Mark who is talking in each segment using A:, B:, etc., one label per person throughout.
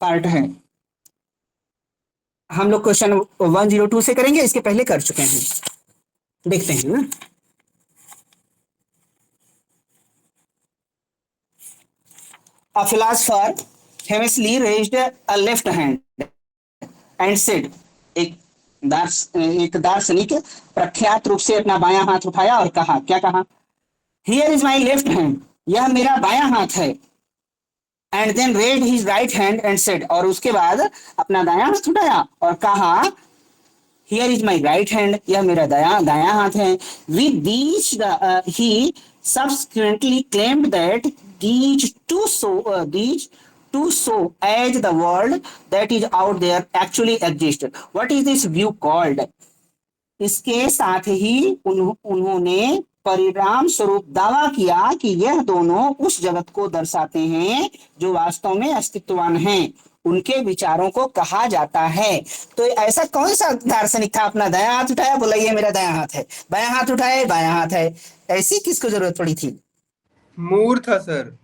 A: Part है। हम लोग क्वेश्चन 102 से करेंगे, इसके पहले कर चुके हैं, देखते हैं ना। A philosopher famously raised a left hand and said, एक एक दार्शनिक प्रख्यात रूप से अपना बायां हाथ उठाया और कहा, क्या कहा? Here is my left hand, यह मेरा बायां हाथ है। And then raised his right hand and said, और उसके बाद अपना दायां हाथ उठाया और कहा, here is my right hand, यह मेरा दायां हाथ है। With these he subsequently claimed that these two so as the world that is out there actually exist. What is this view called? इसके साथ ही उन्होंने परिणाम स्वरूप दावा किया कि यह दोनों उस जगत को दर्शाते हैं जो वास्तव में अस्तित्ववान है। उनके विचारों को कहा जाता है। तो ऐसा कौन सा दार्शनिक था अपना दायां हाथ उठाया, बोला ये मेरा दायां हाथ है, बायां हाथ उठाया बायां हाथ है? ऐसी किसको जरूरत पड़ी थी?
B: मूर था सर।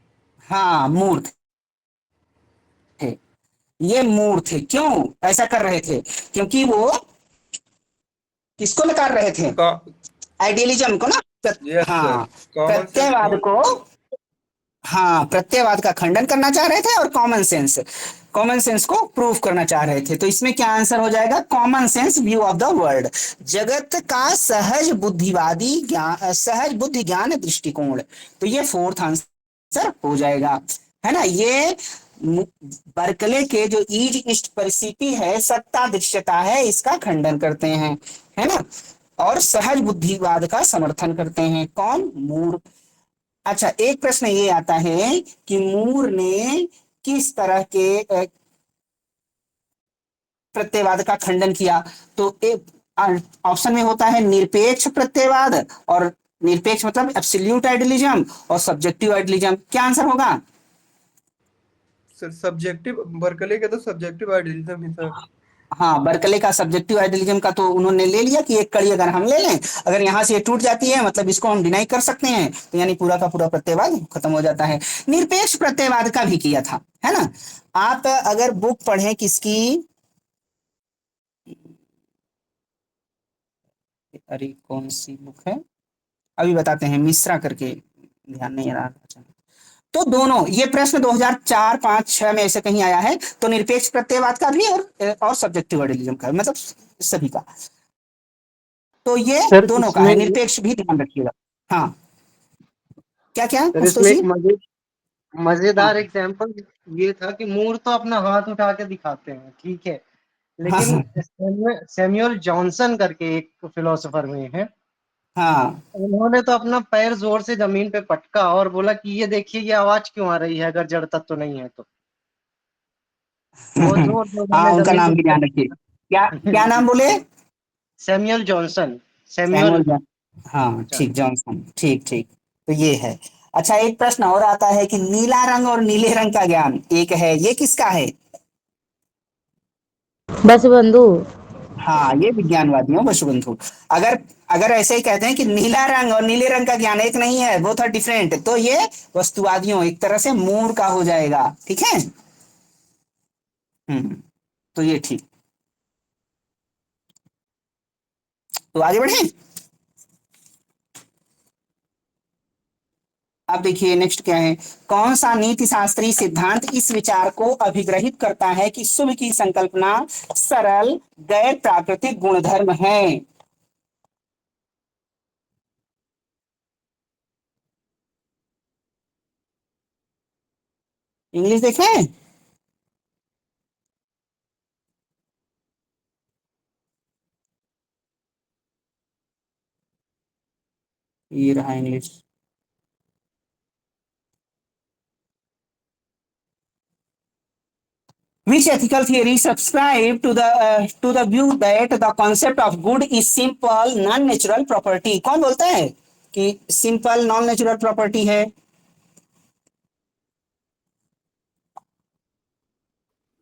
A: हाँ, मूर थे। ये मूर थे। क्यों ऐसा कर रहे थे? क्योंकि वो किसको नकार रहे थे? आइडियलिज्म को ना।
B: यस सर,
A: हाँ,
B: कॉमन सेंस
A: प्रत्ययवाद को। हाँ, प्रत्ययवाद का खंडन करना चाह रहे थे और कॉमन सेंस को प्रूव करना चाह रहे थे। तो इसमें क्या आंसर हो जाएगा? Common sense view of the world, जगत का सहज बुद्धि ज्ञान दृष्टिकोण। तो ये फोर्थ आंसर हो जाएगा, है ना। ये बर्कले के जो ईज इष्ट परिस्थिति है, सत्ता दृश्यता है, इसका खंडन करते हैं, है ना। और सहज बुद्धिवाद का समर्थन करते हैं। कौन? मूर। अच्छा, एक प्रश्न ये आता है कि मूर ने किस तरह के प्रत्ययवाद का खंडन किया? तो एक ऑप्शन में होता है निरपेक्ष प्रत्ययवाद, और निरपेक्ष मतलब एब्सोल्यूट आइडियलिज्म, और सब्जेक्टिव आइडियलिज्म। क्या आंसर होगा?
B: सर सब्जेक्टिव, बर्कले का तो सब्जेक्टिव आइडियलिज्म ही था।
A: हाँ, बर्कले का सब्जेक्टिव आइडियलिज्म का तो उन्होंने ले लिया कि एक कड़ी अगर हम ले लें, अगर यहां से ये टूट जाती है मतलब इसको हम डिनाई कर सकते हैं, तो यानी पूरा का पूरा प्रत्ययवाद खत्म हो जाता है। निरपेक्ष प्रत्ययवाद का भी किया था, है ना। आप अगर बुक पढ़ें किसकी, अरे कौन सी बुक है, अभी बताते हैं, मिश्रा करके, ध्यान नहीं आ रहा। तो दोनों ये प्रश्न 2004, 5, 6 में ऐसे कहीं आया है। तो निरपेक्ष प्रत्ययवाद का भी और सब्जेक्टिव आइडियलिज्म का, मतलब सभी का। तो ये
C: सर
A: दोनों का
C: इसमें
A: है, निरपेक्ष भी ध्यान रखिएगा। हाँ, क्या क्या
C: सर
A: आशुतोष
C: इसमें
A: जी?
C: एक मजेदार
A: हाँ
C: एग्जांपल ये था कि मूर तो अपना हाथ उठा के दिखाते हैं, ठीक है,
A: हाँ
C: लेकिन सैमुअल जॉनसन करके एक फिलोसोफर में है,
A: हाँ।
C: उन्होंने तो अपना पैर जोर से जमीन पे पटका और बोला कि ये देखिए ये आवाज क्यों आ रही है अगर जड़ तत्व नहीं है तो। बहुत जोर से
A: हाँ,
C: उन्होंने
A: उनका
C: जमीन
A: नाम भी ध्यान रखिए। क्या क्या नाम बोले?
C: सैमुअल जॉनसन,
A: सैमुअल
C: सैमुअल
A: हाँ ठीक, जॉनसन, ठीक ठीक। तो ये है। अच्छा, एक प्रश्न और आता है कि नीला रंग और नीले रंग का ज्ञान एक है, ये किसका है?
D: बसबंधु।
A: हाँ, ये विज्ञानवादियों वसुबंधु। अगर अगर ऐसे ही कहते हैं कि नीला रंग और नीले रंग का ज्ञान एक नहीं है, बोथ आर डिफरेंट, तो ये वस्तुवादियों, एक तरह से मूर का हो जाएगा, ठीक है। तो ये ठीक। तो आगे बढ़े। अब देखिए नेक्स्ट क्या है। कौन सा नीति शास्त्रीय सिद्धांत इस विचार को अभिग्रहित करता है कि शुभ की संकल्पना सरल गैर प्राकृतिक गुणधर्म है? इंग्लिश देखें। ये रहा English. Which ethical theory subscribe to the view that the concept of good is simple non-natural property? कौन बोलता है कि सिंपल नॉन नेचुरल प्रॉपर्टी है?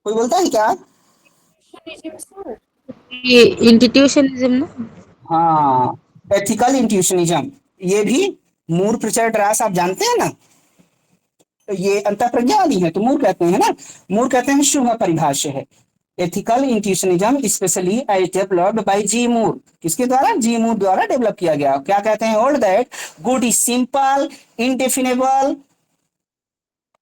A: कोई बोलता है क्या?
D: ये इंस्टीट्यूशनिज्म ना।
A: हाँ, एथिकल इंट्यूशनिज्म, ये भी मूर, प्रिचर्ड, रास, आप जानते हैं ना। ये अंतःप्रज्ञा वाली है, तो मूर कहते हैं ना, मूर कहते हैं शुभ परिभाष्य है। Ethical intuitionism specially as developed by G Moore, किसके द्वारा? जी मूर द्वारा डेवलप किया गया। क्या कहते हैं? Hold that good is simple, indefinable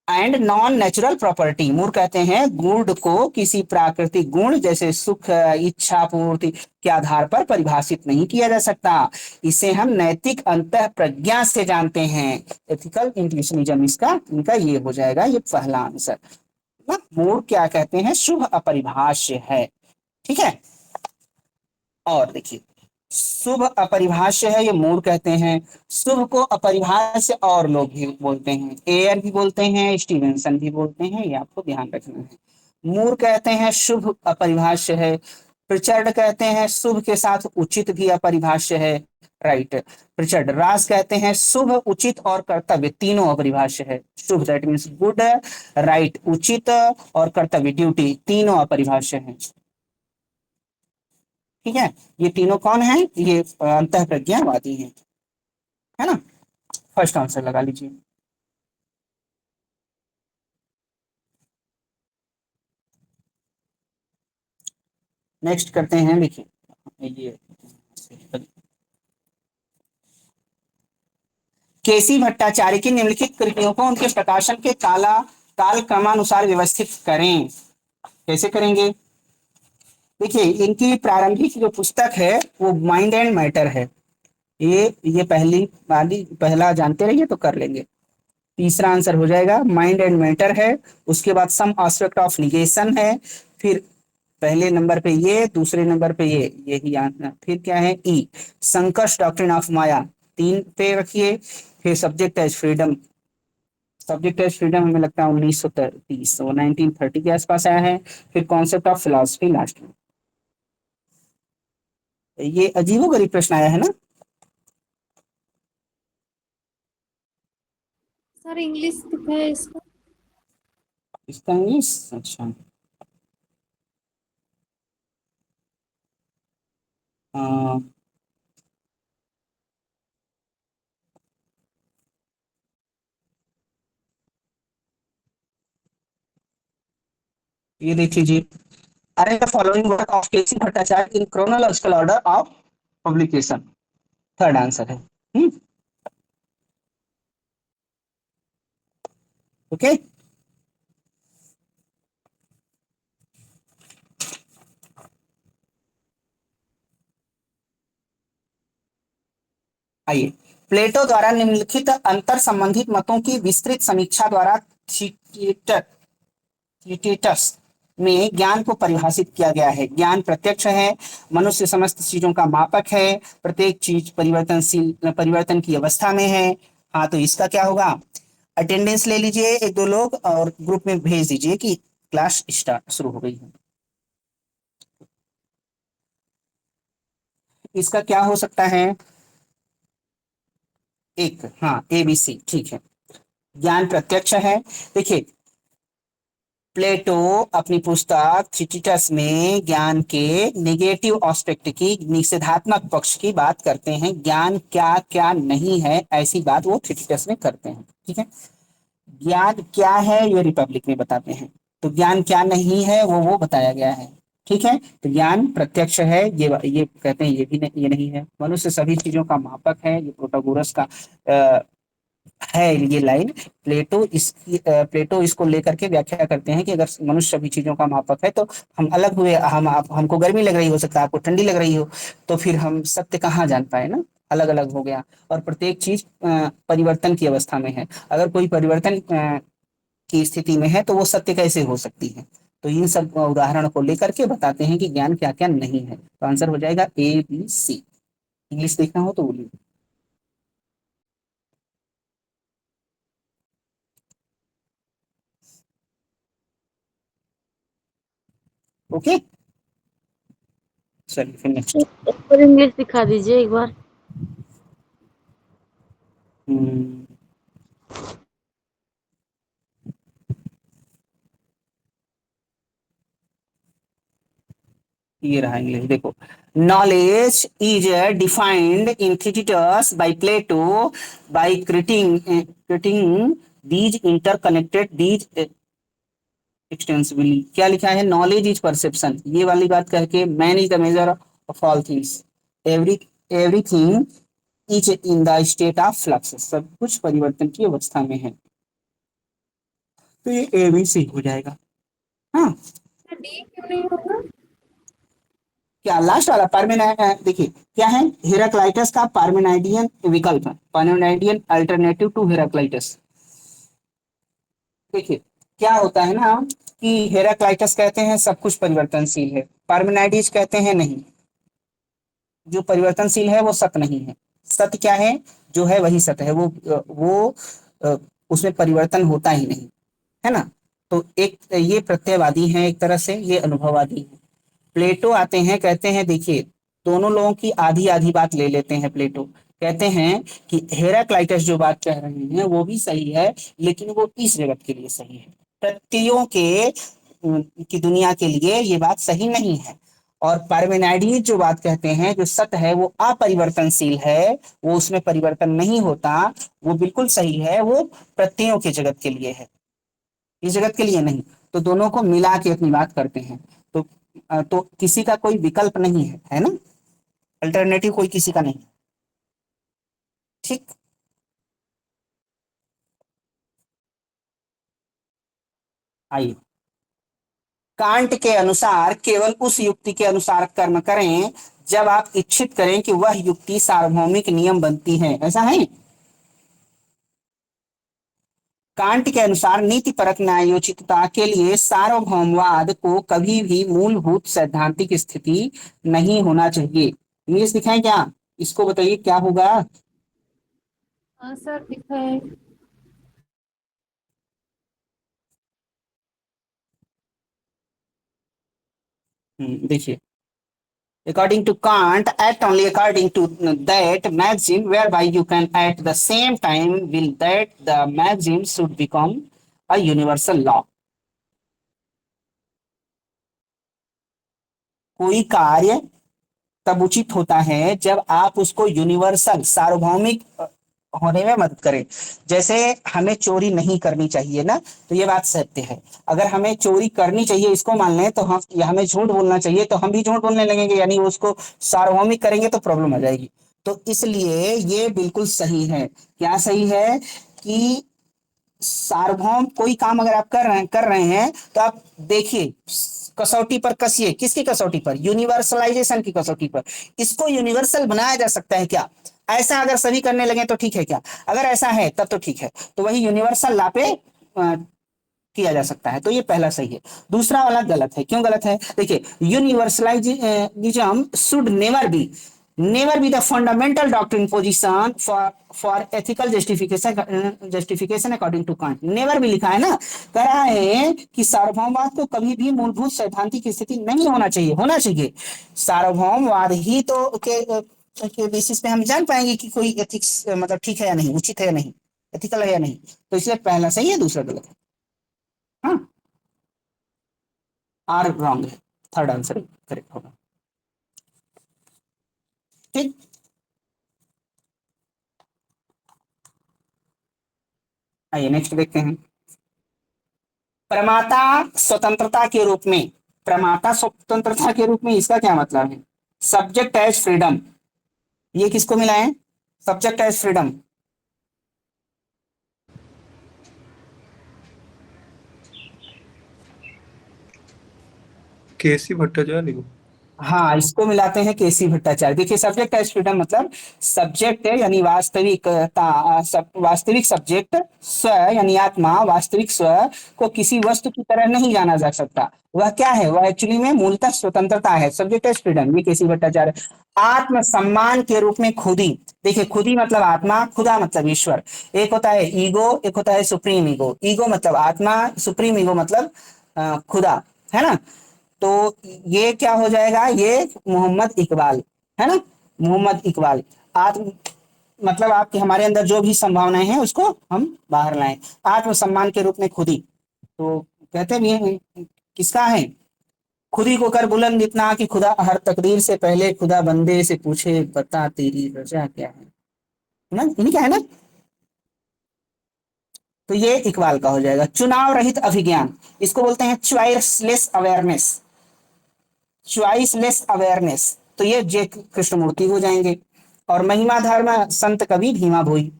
A: and non natural property. Moore कहते हैं गुड को किसी प्राकृतिक गुण जैसे सुख, इच्छा पूर्ति के आधार पर परिभाषित नहीं किया जा सकता, इसे हम नैतिक अंतः प्रज्ञा से जानते हैं। एथिकल इंट्यूशनिज्म इसका इनका ये हो जाएगा, ये पहला आंसर ना। मूर क्या कहते हैं? शुभ अपरिभाष्य है। ठीक है, और देखिए शुभ अपरिभाष्य है, ये मूर कहते हैं। शुभ को अपरिभाष्य और लोग भी बोलते हैं, एयर भी बोलते हैं, स्टीवेंसन भी बोलते हैं, ये आपको ध्यान रखना है। मूर कहते हैं शुभ अपरिभाष्य है। प्रिचर्ड कहते हैं शुभ के साथ उचित भी अपरिभाष्य है, राइट। प्रिचर्ड राज कहते हैं शुभ, उचित और कर्तव्य तीनों अपरिभाष्य है। शुभ दैट मीन्स गुड, राइट उचित, और कर्तव्य ड्यूटी तीनों अपरिभाष्य है। ठीक है, ये तीनों कौन है? ये अंतः प्रज्ञावादी है ना। फर्स्ट आंसर लगा लीजिए। नेक्स्ट करते हैं, देखिए ये केसी भट्टाचार्य की निम्नलिखित कृतियों को उनके प्रकाशन के काल क्रमानुसार व्यवस्थित करें। कैसे करेंगे? देखिए इनकी प्रारंभिक जो पुस्तक है वो माइंड एंड मैटर है। ये पहली वाली पहला जानते रहिए तो कर लेंगे। तीसरा आंसर हो जाएगा माइंड एंड मैटर है। उसके बाद सम एस्पेक्ट ऑफ निगेशन है। फिर पहले नंबर पे ये, दूसरे नंबर पे ये, यही आंसर। फिर क्या है? ई संकर्ष डॉक्ट्रिन ऑफ माया, 3 पे रखिए। फिर subject as freedom, subject as freedom हमें लगता है 1930, वो 1930 के आसपास आया है। फिर कॉन्सेप्ट ऑफ फिलोसफी लास्ट में। ये अजीबोगरीब प्रश्न आया है ना।
E: सर इंग्लिश कितना है इसका?
A: इसका इंग्लिश, अच्छा आ, ये देख लीजिए। Are the following work of K C Bhattacharya in chronological order of publication, third answer है। ओके, आइए। प्लेटो द्वारा निम्नलिखित अंतर संबंधित मतों की विस्तृत समीक्षा द्वारा थीटेटस में ज्ञान को परिभाषित किया गया है। ज्ञान प्रत्यक्ष है, मनुष्य समस्त चीजों का मापक है, प्रत्येक चीज परिवर्तनशील, परिवर्तन की अवस्था में है। हाँ, तो इसका क्या होगा? अटेंडेंस ले लीजिए एक दो लोग और ग्रुप में भेज दीजिए कि क्लास स्टार्ट शुरू हो गई है। इसका क्या हो सकता है? एक, हाँ ABC, ठीक है। ज्ञान प्रत्यक्ष है। देखिए प्लेटो अपनी पुस्तक थीसिस में ज्ञान के नेगेटिव एस्पेक्ट की, निषेधात्मक पक्ष की बात करते हैं। ज्ञान क्या क्या नहीं है, ऐसी बात वो थीसिस में करते हैं। ठीक है, ज्ञान क्या है ये रिपब्लिक में बताते हैं, तो ज्ञान क्या नहीं है वो बताया गया है। ठीक है, तो ज्ञान प्रत्यक्ष है, ये कहते हैं ये भी नहीं, ये नहीं है। मनुष्य सभी चीजों का मापक है, ये प्रोटागोरस का है ये लाइन। प्लेटो इसको लेकर के व्याख्या करते हैं कि अगर मनुष्य सभी चीजों का मापक है तो हम अलग हुए, हमको गर्मी लग रही हो सकता है, आपको ठंडी लग रही हो, तो फिर हम सत्य कहाँ जान पाए ना, अलग अलग हो गया। और प्रत्येक चीज परिवर्तन की अवस्था में है, अगर कोई परिवर्तन की स्थिति में है तो वो सत्य कैसे हो सकती है। तो इन सब उदाहरण को लेकर के बताते हैं कि ज्ञान क्या क्या नहीं है। तो आंसर हो जाएगा ABC। इंग्लिश देखना हो तो बोलिए। ओके, चलिए फिर नेक्स्ट।
D: एक बार इंग्लिश दिखा दीजिए एक बार।
A: ये रहा इंग्लिश, देखो। Knowledge is defined in thesis by Plato by critiquing these interconnected these extensively. क्या लिखा है, नॉलेज इज परसेप्शन, ये वाली बात कह के man is the measure of all things, every everything is in the state of flux, सब कुछ परिवर्तन की अवस्था में है। तो ये ए बी सी हो जाएगा। हाँ,
E: डी क्यों नहीं होगा?
A: क्या लास्ट वाला पार्मेनाइड, देखिए क्या है, हेराक्लाइटस का पार्मेनाइडियन विकल्प है, पार्मेनाइडियन अल्टरनेटिव टू हेराक्लाइटस। देखिए क्या होता है ना कि हेराक्लाइटस कहते हैं सब कुछ परिवर्तनशील है, पार्मेनाइडिस कहते हैं नहीं, जो परिवर्तनशील है वो सत्य नहीं है। सत्य क्या है, जो है वही सत्य है, वो उसमें परिवर्तन होता ही नहीं, है ना। तो एक ये प्रत्ययवादी है, एक तरह से ये अनुभववादी है। प्लेटो आते हैं, कहते हैं देखिए दोनों लोगों की आधी आधी बात ले लेते हैं। प्लेटो कहते हैं कि हेराक्लाइटस जो बात कह रहे हैं वो भी सही है, लेकिन वो इस जगत के लिए सही है, प्रत्ययों के की दुनिया के लिए ये बात सही नहीं है। और पार्मेनाइडीज जो बात कहते हैं, जो सत्य है वो अपरिवर्तनशील है, वो उसमें परिवर्तन नहीं होता, वो बिल्कुल सही है, वो प्रत्ययों के जगत के लिए है, इस जगत के लिए नहीं। तो दोनों को मिला के अपनी बात करते हैं। तो किसी का कोई विकल्प नहीं है ना, अल्टरनेटिव कोई किसी का नहीं। ठीक, आइए, कांट के अनुसार केवल उस युक्ति के अनुसार कर्म करें जब आप इच्छित करें कि वह युक्ति सार्वभौमिक नियम बनती है, ऐसा है। कांट के अनुसार नीति परक न्यायोचितता के लिए सार्वभौमवाद को कभी भी मूलभूत सैद्धांतिक स्थिति नहीं होना चाहिए। इंग्लिश दिखाएं क्या, इसको बताइए क्या होगा।
E: हाँ सर दिखा है।
A: देखिए, according to Kant, act only according to that maxim whereby you can at the same time will that the maxim should become a universal law। कोई कार्य तब उचित होता है जब आप उसको यूनिवर्सल सार्वभौमिक होने में मदद करें। जैसे हमें चोरी नहीं करनी चाहिए ना, तो ये बात सत्य है। अगर हमें चोरी करनी चाहिए इसको मान लें, तो हम, या हमें झूठ बोलना चाहिए तो हम भी झूठ बोलने लगेंगे, यानी उसको सार्वभौमिक करेंगे तो प्रॉब्लम आ जाएगी। तो इसलिए ये बिल्कुल सही है। क्या सही है कि सार्वभौम कोई काम अगर आप कर रहे हैं तो आप देखिए, कसौटी पर कसिए, किसकी कसौटी पर, यूनिवर्सलाइजेशन की कसौटी पर। इसको यूनिवर्सल बनाया जा सकता है क्या, ऐसा अगर सभी करने लगे तो ठीक है क्या, अगर ऐसा है तब तो ठीक है, तो वही यूनिवर्सल ला पे किया जा सकता है। तो ये पहला सही है। दूसरा वाला गलत है। क्यों गलत है, देखिए, universalization should never be the fundamental doctrine position for ethical justification according to Kant. Never भी लिखा है ना, कह रहा है कि सार्वभौमवाद को कभी भी मूलभूत सैद्धांतिक स्थिति नहीं होना चाहिए। होना चाहिए सार्वभौमवाद ही तो के बेसिस पे हम जान पाएंगे कि कोई एथिक्स मतलब ठीक है या नहीं, उचित है या नहीं, एथिकल है या नहीं। तो इसलिए पहला सही है, दूसरा गलत है। हाँ, आर रॉन्ग है, थर्ड आंसर करेक्ट होगा। ठीक, आइए नेक्स्ट देखते हैं। प्रमाता स्वतंत्रता के रूप में, प्रमाता स्वतंत्रता के रूप में इसका क्या मतलब है, सब्जेक्ट एज फ्रीडम, ये किसको मिला है, सब्जेक्ट एज फ्रीडम।
B: केसी भट्टाचार्य को।
A: हाँ, इसको मिलाते हैं केसी भट्टाचार्य। देखिए, सब्जेक्ट एज फ्रीडम मतलब सब्जेक्ट है यानी वास्तविकता, वास्तविक सब्जेक्ट स्व यानी आत्मा, वास्तविक स्व को किसी वस्तु की तरह नहीं जाना जा सकता। वह क्या है, वह एक्चुअली में मूलतः स्वतंत्रता है, सब्जेक्ट एज फ्रीडम, ये केसी भट्टाचार्य। आत्म सम्मान के रूप में खुदी, देखिए खुदी मतलब आत्मा, खुदा मतलब ईश्वर। एक होता है ईगो, एक होता है सुप्रीम ईगो। ईगो मतलब आत्मा, सुप्रीम ईगो मतलब खुदा, है ना। तो ये क्या हो जाएगा, ये मोहम्मद इकबाल, है ना, मोहम्मद इकबाल। आत्म मतलब आपके हमारे अंदर जो भी संभावनाएं हैं उसको हम बाहर लाएं, आत्मसम्मान के रूप में खुदी। तो कहते भी हैं किसका है, खुदी को कर बुलंद इतना कि खुदा हर तकदीर से पहले खुदा बंदे से पूछे बता तेरी रजा क्या है ना, इन्हीं का है ना। तो ये इकबाल का हो जाएगा। चुनाव रहित अभिज्ञान, इसको बोलते हैं चॉइसलेस अवेयरनेस, चॉइसलेस अवेयरनेस, तो ये जे कृष्णमूर्ति हो जाएंगे। और महिमा धर्म संत कवि भीमा भोई।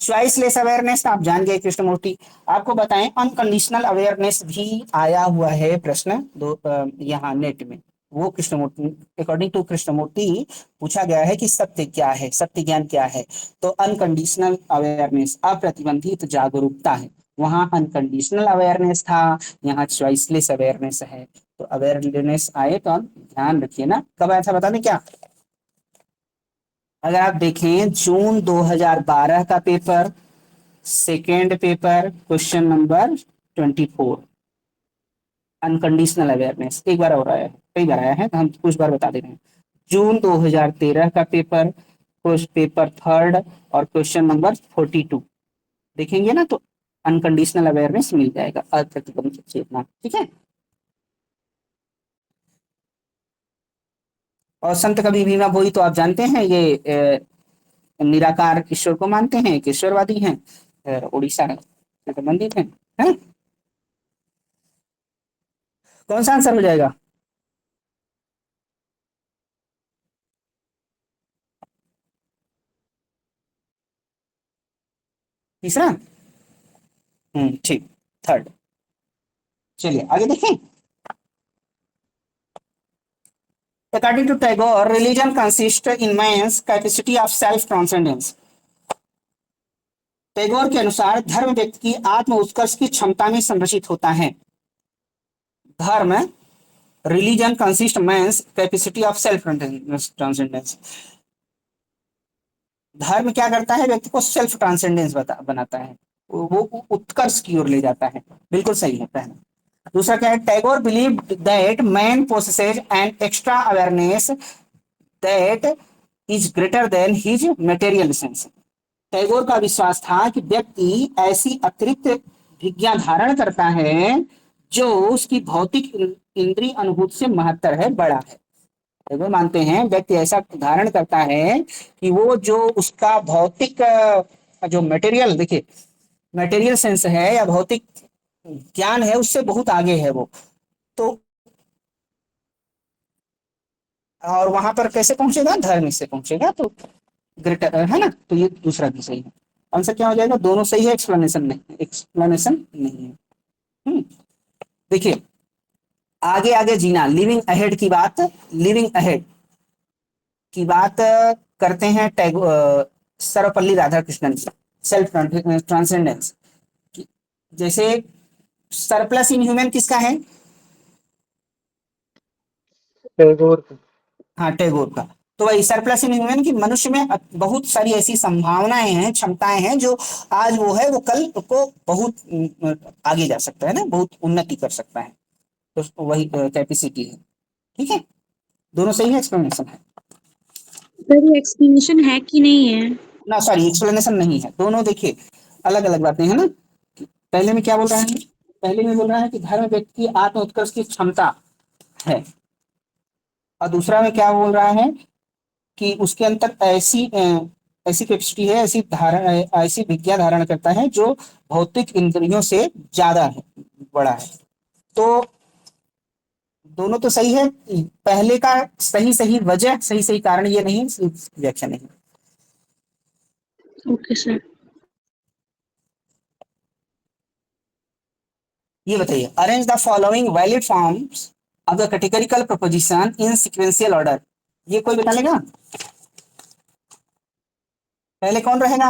A: चॉइसलेस अवेयरनेस आप जान गए कृष्णमूर्ति। आपको बताएं अनकंडीशनल अवेयरनेस भी आया हुआ है प्रश्न यहाँ नेट में, वो कृष्णमूर्ति, अकॉर्डिंग टू कृष्णमूर्ति पूछा गया है कि सत्य क्या है, सत्य ज्ञान क्या है। तो अनकंडीशनल अवेयरनेस अप्रतिबंधित जागरूकता है, वहां अनकंडीशनल अवेयरनेस था, यहाँ चॉइसलेस अवेयरनेस है। तो अवेयरनेस आए तो आप ध्यान रखिए ना। कब आया था बता दें क्या? अगर आप देखें जून 2012 का paper, second paper, question number 24, unconditional awareness. एक बार और आया है, कई बार आया है, तो हम कुछ बार बता दे रहे हैं। जून 2013 का पेपर, पेपर थर्ड और क्वेश्चन नंबर 42 देखेंगे ना, तो अनकंडीशनल अवेयरनेस मिल जाएगा, अप्रतिबंधित चेतना। ठीक है। और संत कवि भीमा भोई तो आप जानते हैं, ये निराकार ईश्वर को मानते हैं, एक ईश्वरवादी हैं, उड़ीसा से संबंधित हैं। कौन सा आंसर हो जाएगा? तीसरा। ठीक, थर्ड। चलिए आगे देखें। According to Tagore, religion consists in man's capacity of self-transcendence. Tagore के अनुसार धर्म व्यक्ति की आत्म उत्कर्ष की क्षमता में संरचित होता है। धर्म, religion consist man's capacity of self transcendence. धर्म क्या करता है? व्यक्ति को सेल्फ ट्रांसेंडेंस बनाता है, वो उत्कर्ष की ओर ले जाता है। बिल्कुल सही है पहला। दूसरा क्या है? Tagore believed that man possesses an extra awareness that is greater than his material sense. Tagore का विश्वास था कि व्यक्ति ऐसी अतिरिक्त विज्ञान धारण करता है जो उसकी भौतिक इंद्रिय अनुभूति से महत्तर है, बड़ा है। टैगोर मानते हैं व्यक्ति ऐसा धारण करता है कि वो जो उसका भौतिक जो मटेरियल, देखिए मटेरियल सेंस है या भौतिक ज्ञान है, उससे बहुत आगे है वो। तो और वहां पर कैसे पहुंचेगा? धर्म से पहुंचेगा, तो ग्रेटर है ना। तो ये दूसरा भी सही है। आंसर क्या हो जाएगा? दोनों सही है, एक्सप्लेनेशन नहीं, एक्सप्लेनेशन नहीं है। देखिए आगे आगे जीना, लिविंग अहेड की बात, लिविंग अहेड की बात करते हैं सर्वपल्ली राधाकृष्णन, सेल्फ ट्रांसेंडेंस। जैसे सरप्लस इन ह्यूमन किसका है?
C: टैगोर का।
A: हाँ, टैगोर का। तो वही सरप्लस इन ह्यूमन की मनुष्य में बहुत सारी ऐसी संभावनाएं हैं, क्षमताएं हैं, जो आज वो है वो कल को बहुत आगे जा सकता है ना, बहुत उन्नति कर सकता है। तो वही कैपेसिटी है। ठीक है, दोनों सही है, एक्सप्लेनेशन है
D: सर ये एक्सप्लेनेशन है कि नहीं है?
A: ना? सॉरी, एक्सप्लेनेशन नहीं है। दोनों देखिए अलग अलग बातें हैं ना। पहले में क्या बोल रहा है? पहले में बोल रहा है कि धर्म व्यक्ति की आत्म उत्कर्ष की क्षमता है, और दूसरा में क्या बोल रहा है कि उसके अंदर ऐसी कैपेसिटी है, ऐसी विज्ञा धारण करता है जो भौतिक इंद्रियों से ज्यादा है, बड़ा है। तो दोनों तो सही है। पहले का सही सही वजह, सही सही कारण ये नहीं, व्याख्या नहीं।
D: Okay sir.
A: ये बताइए, arrange the following valid forms of the categorical proposition in sequential order. ये कोई बता लेगा? पहले कौन रहेगा?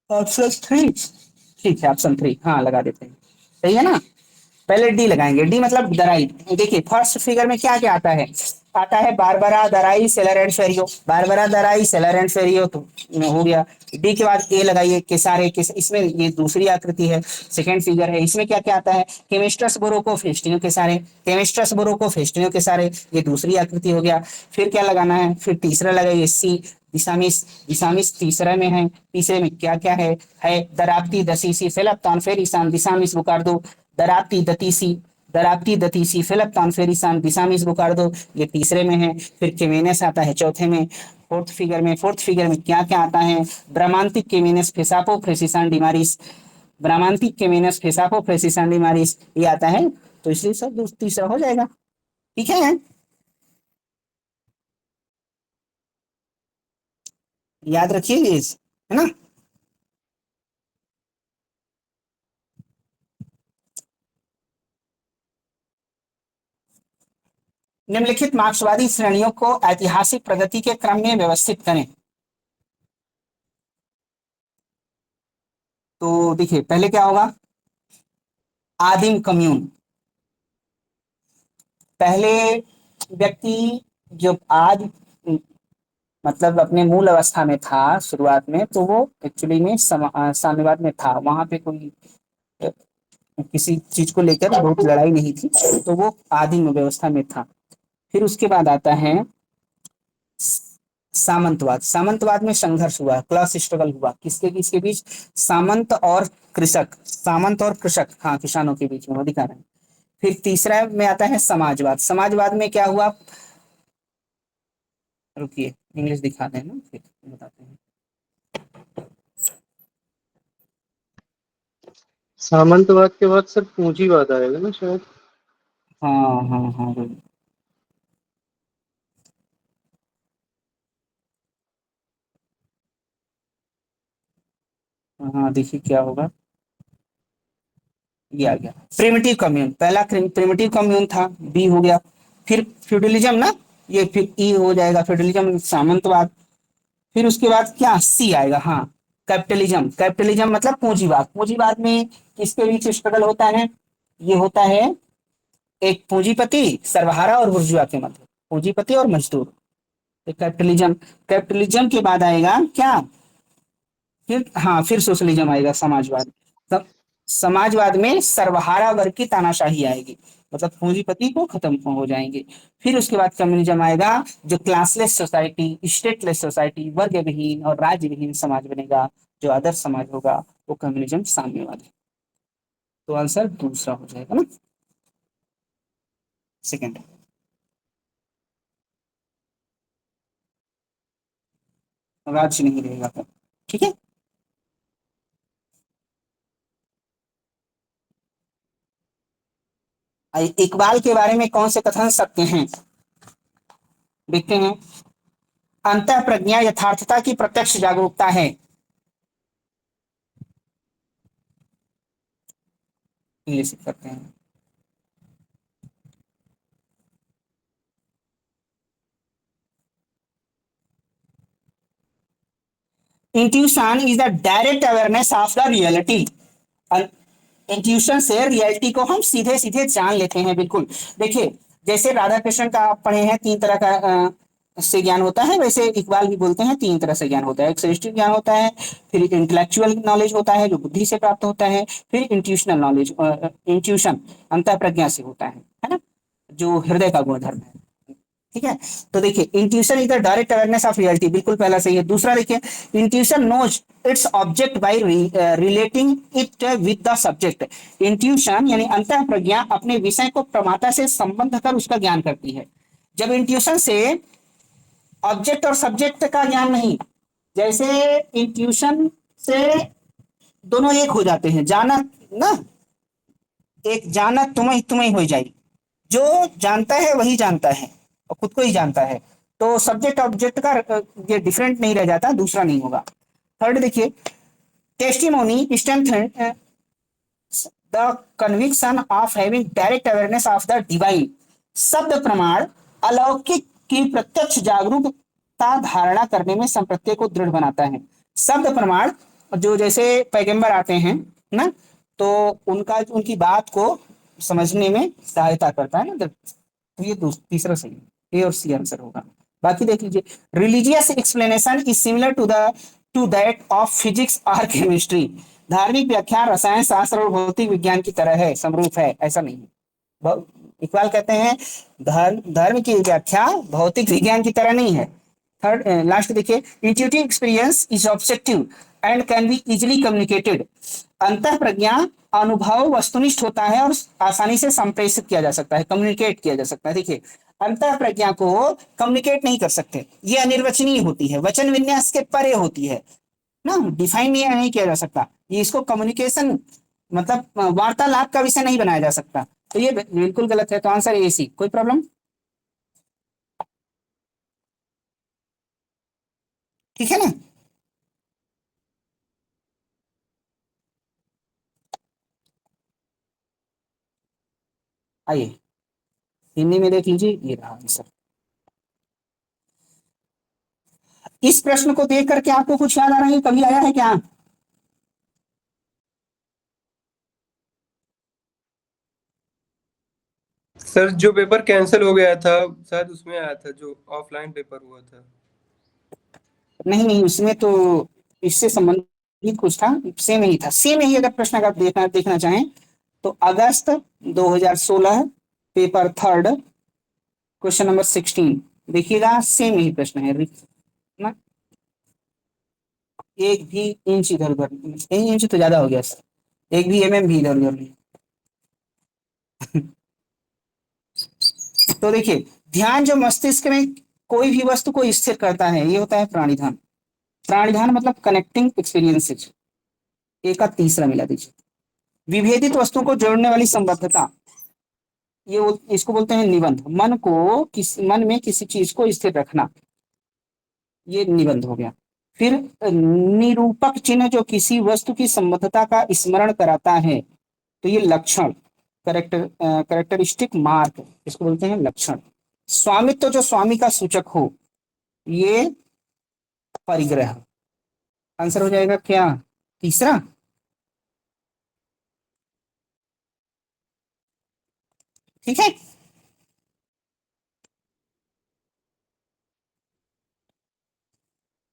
A: ऑप्शन 3। ठीक है, ऑप्शन 3 हाँ लगा देते हैं। सही है ना। पहले डी लगाएंगे, डी मतलब दराई। देखिए फर्स्ट फिगर में क्या क्या आता है? आता है Barbara, Darii, Celarent and Ferio. Barbara, Darii, Celarent and Ferio तो हो गया। डी के बाद ए लगाइए, केसारे, इसमें ये दूसरी आकृति है, सेकंड फिगर है। इसमें क्या क्या आता है? केमिस्ट्रस बोरोको, फेस्टिनो केसारे, केमिस्ट्रस बोरोको, फेस्टिनो केसारे, ये दूसरी आकृति हो गया। फिर क्या लगाना है? फिर तीसरा लगाइए, सी दिशामिस। दिशामिस तीसरे में है। तीसरे में क्या क्या है दराप्ती, दसीसी, फेलप्तान, फेरिसान, दिशामिस, बुकार्दो, दराप्ती, दतीसी, दराप्ती दतीसी फिलप तानफेरिसान बिसामिस बुकार्दो, ये तीसरे में है। फिर केमेनेस आता है चौथे में। फोर्थ फिगर में क्या क्या आता है? ब्राह्मांतिक केमेनेस फेसापो फ्रेसिसान डिमारिस, ब्राह्मांतिक केमेनेस फेसापो फ्रेसिसान डिमारिस ये आता है, तो इसलिए सब तीसरा हो जाएगा। ठीक है, याद रखिए ये, है ना। निम्नलिखित मार्क्सवादी श्रेणियों को ऐतिहासिक प्रगति के क्रम में व्यवस्थित करें। तो देखिए पहले क्या होगा? आदिम कम्यून। पहले व्यक्ति जब आज मतलब अपने मूल अवस्था में था शुरुआत में, तो वो एक्चुअली में साम्यवाद में था। वहां पे कोई किसी चीज को लेकर बहुत लड़ाई नहीं थी, तो वो आदिम व्यवस्था में था। फिर उसके बाद आता है सामंतवाद। सामंतवाद में संघर्ष हुआ, क्लास स्ट्रगल हुआ, किसके किसके बीच? सामंत और कृषक, सामंत और कृषक, हाँ किसानों के बीच में अधिकार है। फिर तीसरा में आता है समाजवाद। समाजवाद में क्या हुआ? रुकिए इंग्लिश दिखाते हैं ना, फिर बताते हैं।
C: सामंतवाद के बाद सर पूंजीवाद आएगा ना शायद।
A: हाँ हाँ हाँ बोलिए। हाँ देखिए क्या होगा, ये आ गया प्रिमिटिव कम्यून। पहला प्रिमिटिव कम्यून था, बी हो गया। फिर फ्यूडलिज्म ना, ये फिर ई हो जाएगा फ्यूडलिज्म, सामंतवाद। फिर उसके बाद क्या? सी आएगा, हाँ कैपिटलिज्म। कैपिटलिज्म मतलब पूंजीवाद। पूंजीवाद में किसके बीच स्ट्रगल होता है? ये होता है एक पूंजीपति, सर्वहारा और बुर्जुआ के मध्य, पूंजीपति और मजदूर, कैपिटलिज्म। कैपिटलिज्म के बाद आएगा क्या? फिर हाँ फिर सोशलिज्म आएगा, समाजवाद। तब समाजवाद में सर्वहारा वर्ग की तानाशाही आएगी, मतलब पूंजीपति को खत्म हो जाएंगे। फिर उसके बाद कम्युनिज्म आएगा, जो क्लासलेस सोसाइटी, स्टेटलेस सोसाइटी, वर्ग विहीन और राज्य विहीन समाज बनेगा, जो आदर्श समाज होगा वो कम्युनिज्म साम्यवाद है। तो आंसर दूसरा हो जाएगा ना, सेकंड। राज्य नहीं रहेगा तब, ठीक है। इकबाल के बारे में कौन से कथन सत्य हैं? देखते हैं। अंतः प्रज्ञा यथार्थता की प्रत्यक्ष जागरूकता है। इंग्लिश करते हैं। Intuition is the direct awareness of the reality. Intuition से रियलिटी को हम सीधे सीधे जान लेते हैं, बिल्कुल। देखिए जैसे राधा कृष्ण का आप पढ़े हैं, तीन तरह का से ज्ञान होता है, वैसे इकबाल भी बोलते हैं तीन तरह से ज्ञान होता है। एक सृष्टि ज्ञान होता है, फिर इंटेलेक्चुअल नॉलेज होता है जो बुद्धि से प्राप्त होता है, फिर इंट्यूशनल नॉलेज, इंट्यूशन अंतः प्रज्ञा से होता है ना, जो हृदय का गुणधर्म है। ठीक है, तो देखिए intuition is the direct awareness of reality, बिल्कुल पहला सही है। दूसरा देखिए, intuition knows its object by relating it with the subject. Intuition यानी अंतः प्रज्ञा अपने विषय को प्रमाता से संबंध कर उसका ज्ञान करती है। जब इंट्यूशन से ऑब्जेक्ट और सब्जेक्ट का ज्ञान नहीं, जैसे इंट्यूशन से दोनों एक हो जाते हैं, जाना ना, एक जाना तुम्हें तुम्हें हो जाएगी, जो जानता है वही जानता है और खुद को ही जानता है, तो सब्जेक्ट ऑब्जेक्ट का ये डिफरेंट नहीं रह जाता, दूसरा नहीं होगा। थर्ड देखिए, testimony strengthen the conviction of having direct awareness of the divine. शब्द प्रमाण अलौकिक की प्रत्यक्ष जागरूकता धारणा करने में संप्रत्यय को दृढ़ बनाता है। शब्द प्रमाण जो जैसे पैगंबर आते हैं ना, तो उनका उनकी बात को समझने में सहायता करता है ना, तो ये तीसरा सही है, ए और सी आंसर होगा। बाकी देख लीजिए, religious explanation is similar to that of physics और केमिस्ट्री। धार्मिक व्याख्या रसायन शास्त्र और भौतिक विज्ञान की तरह है, समरूप है, ऐसा नहीं है। इकबाल कहते हैं धर्म की व्याख्या भौतिक विज्ञान की तरह नहीं है। थर्ड लास्ट देखिए, intuitive experience is objective and can be easily communicated. अंतः प्रज्ञा अनुभव वस्तुनिष्ठ होता है और आसानी से संप्रेषित किया जा सकता है, कम्युनिकेट किया जा सकता है। देखिए, अंतः प्रज्ञा को कम्युनिकेट नहीं कर सकते, ये अनिर्वचनीय होती है, वचन विन्यास के परे होती है ना, डिफाइन नहीं किया जा सकता, ये इसको कम्युनिकेशन मतलब वार्तालाप का विषय नहीं बनाया जा सकता, तो ये बिल्कुल गलत है। तो आंसर ए सी। कोई प्रॉब्लम? ठीक है ना। आइए हिंदी में देख लीजिए, ये रहा आंसर। इस प्रश्न को देख करके आपको कुछ याद आ रहा है, कभी आया है क्या?
B: सर जो पेपर कैंसिल हो गया था शायद उसमें आया था, जो ऑफलाइन पेपर हुआ था।
A: नहीं नहीं, उसमें तो इससे संबंधित कुछ था, सेम ही था, सेम ही। अगर प्रश्न अगर देखना चाहें तो अगस्त 2016 पेपर थर्ड क्वेश्चन नंबर 16 देखिएगा, सेम ही प्रश्न है ना। एक भी इंच इधर उधर, एक इंच तो ज्यादा हो गया, एक भी एमएम भी इधर उधर नहीं। तो देखिए, ध्यान जो मस्तिष्क में कोई भी वस्तु को स्थिर करता है, ये होता है प्राणिधान। प्राणिधान मतलब कनेक्टिंग एक्सपीरियंसेस। एक का तीसरा मिला दीजिए। विभेदित वस्तुओं को जोड़ने वाली संबद्धता, ये इसको बोलते हैं निबंध। मन में किसी चीज को स्थिर रखना, ये निबंध हो गया। फिर निरूपक चिन्ह जो किसी वस्तु की संबद्धता का स्मरण कराता है, तो ये लक्षण, करेक्टरिस्टिक मार्क, इसको बोलते हैं लक्षण। स्वामित्व जो स्वामी का सूचक हो, ये परिग्रह। आंसर हो जाएगा क्या? तीसरा। ठीक है।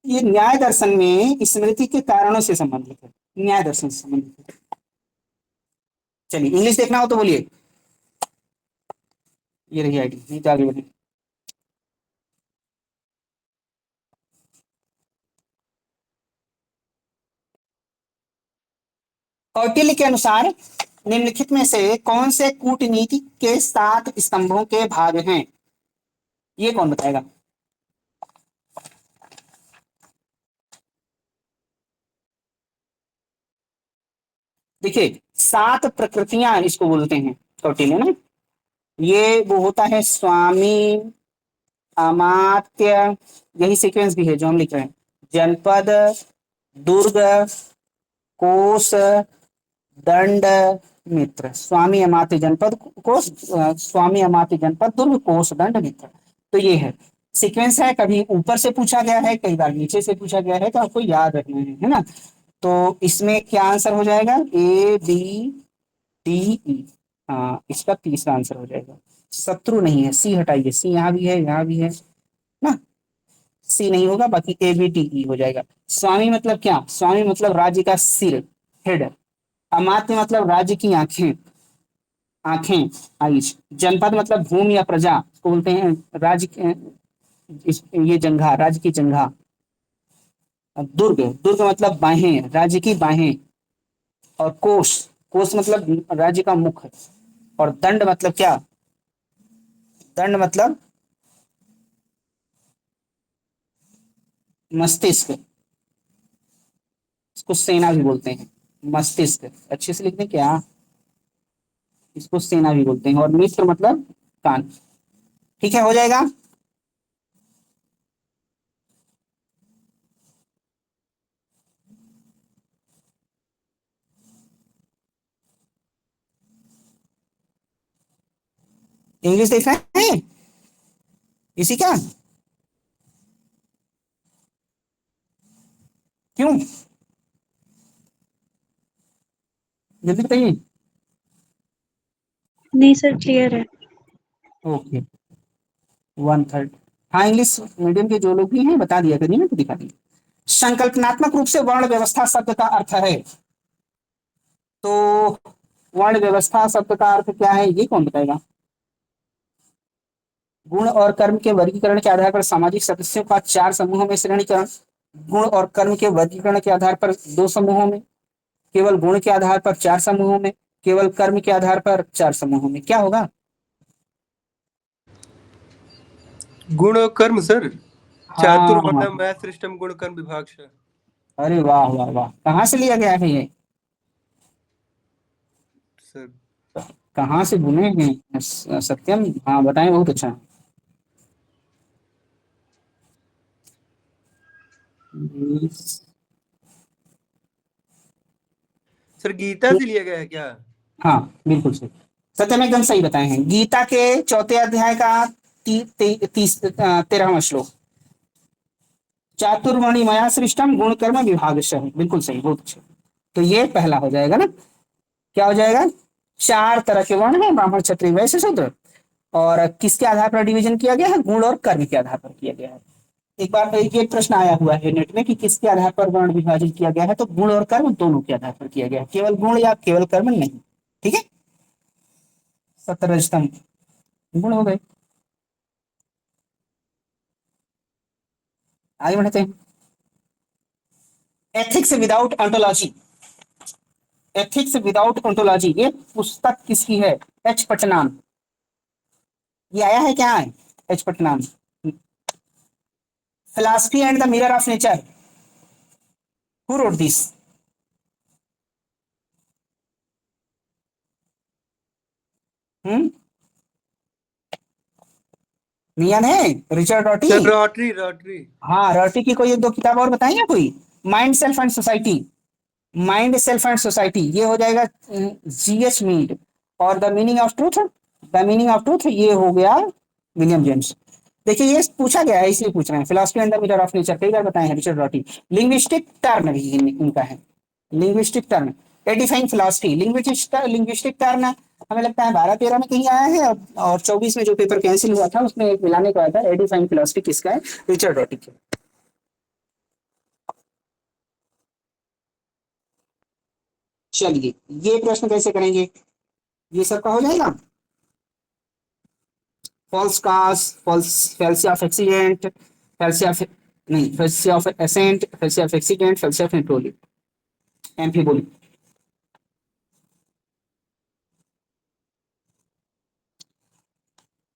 A: ये न्याय दर्शन में स्मृति के कारणों से संबंधित है, न्याय दर्शन से संबंधित है। चलिए, इंग्लिश देखना हो तो बोलिए। ये रही आईडी, नहीं तो आगे बढ़े। कौटिल्य के अनुसार निम्नलिखित में से कौन से कूटनीति के 7 स्तंभों के भाग हैं? ये कौन बताएगा? देखिए, 7 प्रकृतियां इसको बोलते हैं कौटिल्य ना। ये वो होता है स्वामी, अमात्य, यही सीक्वेंस भी है जो हम लिख रहे हैं। जनपद, दुर्ग, कोष, दंड, मित्र। स्वामी अमात्य जनपद कोष, स्वामी अमात्य जनपद दुर्ग कोष दंड मित्र। तो ये है सीक्वेंस है। कभी ऊपर से पूछा गया है, कई बार नीचे से पूछा गया है, तो आपको याद रखना है ना। तो इसमें क्या आंसर हो जाएगा? A B D E. हाँ, इसका तीसरा आंसर हो जाएगा। शत्रु नहीं है, सी हटाइए, सी यहाँ भी है, यहाँ भी है ना, सी नहीं होगा, बाकी ए बी टी ई हो जाएगा। स्वामी मतलब क्या? स्वामी मतलब राज्य का सिर, हेड। अमात्य मतलब राज्य की आंखें, आंखें, आईज। जनपद मतलब भूमि या प्रजा, इसको बोलते हैं राज्य, ये जंघा, राज्य की जंघा। दुर्ग, दुर्ग मतलब बाहें, राज्य की बाहें। और कोष, कोष मतलब राज्य का मुख। और दंड मतलब क्या? दंड मतलब मस्तिष्क, इसको सेना भी बोलते हैं। मस्तिष्क अच्छे से लिखते हैं क्या? इसको सेना भी बोलते हैं। और मित्र मतलब कान। ठीक है, हो जाएगा। इंग्लिश देख रहे हैं इसी का? क्यों? जल्दी बताइए।
D: नहीं सर, क्लियर है।
A: ओके, 1/3। हाँ, इंग्लिश मीडियम के जो लोग भी हैं बता दिया करिए ना, तो दिखा दिए। संकल्पनात्मक रूप से वर्ण व्यवस्था शब्द का अर्थ है, तो वर्ण व्यवस्था शब्द का अर्थ क्या है, ये कौन बताएगा? गुण और कर्म के वर्गीकरण के आधार पर सामाजिक सदस्यों का 4 समूहों में श्रेणीकरण। गुण और कर्म के वर्गीकरण के आधार पर 2 समूहों में। केवल गुण के आधार पर 4 समूहों में, केवल कर्म के आधार पर 4 समूहों में, क्या होगा?
B: गुण और कर्म सर।
A: हाँ,
B: चातुर्वर्ण्यम मया सृष्टम गुण कर्म विभागश।
A: अरे वाह वाह वाह, कहाँ से लिया गया है ये?
B: सर
A: कहाँ से बुने हैं सत्यम? हाँ बताएं, बहुत अच्छा।
B: सर गीता से लिया गया है क्या?
A: हाँ बिल्कुल सही, सत्यम एकदम सही बताए हैं। गीता के चौथे अध्याय का 13वां श्लोक, चातुर्वर्णी मया सृष्टम गुण कर्म विभागशः, बिल्कुल सही, बहुत अच्छा। तो ये पहला हो जाएगा ना, क्या हो जाएगा? 4 तरह के वर्ण हैं, ब्राह्मण क्षत्रिय वैश्य शूद्र, और किसके आधार पर डिवीजन किया गया है? गुण और कर्म के आधार पर किया गया है। एक बार ये प्रश्न आया हुआ है नेट में कि किसके आधार पर वर्ण विभाजन किया गया है, तो गुण और कर्म दोनों के आधार पर किया गया है, केवल गुण या केवल कर्म नहीं। ठीक है, 17 स्तंभ गुण हो गए। आगे बढ़ते हैं। Ethics without ontology, ethics without ontology, ये पुस्तक किसकी है? H Putnam. ये आया है क्या? है H Putnam. Philosophy and the mirror of nature, who wrote this? Hmm, नियन है Richard Rorty.
B: Sir Rorty Rorty.
A: हाँ, रॉटी की कोई एक दो किताब और बताइए कोई। Mind self and society, mind self and society, ये हो जाएगा जीएच मीड। और the meaning of truth, the meaning of truth, ये हो गया विलियम जेम्स। देखिए ये पूछा गया है इसलिए पूछ रहे हैं। Philosophy and the mirror of nature कई बार बताए हैं, रिचर्ड रॉटी। लिंग्विस्टिक टर्न भी इनका है, linguistic turn, edifying philosophy. Linguistic turn हमें लगता है 12-13 में कहीं आया है, और 24 में जो पेपर कैंसिल हुआ था उसमें एक मिलाने को आया था। एडिफाइंग फिलॉसफी किसका है? रिचर्ड रॉटी की। चलिए ये प्रश्न कैसे करेंगे, ये सबका हो जाएगा। False cause, false, fallacy of accident, fallacy of, नहीं, fallacy of accent, fallacy of accident, fallacy of amphiboly, amphiboly.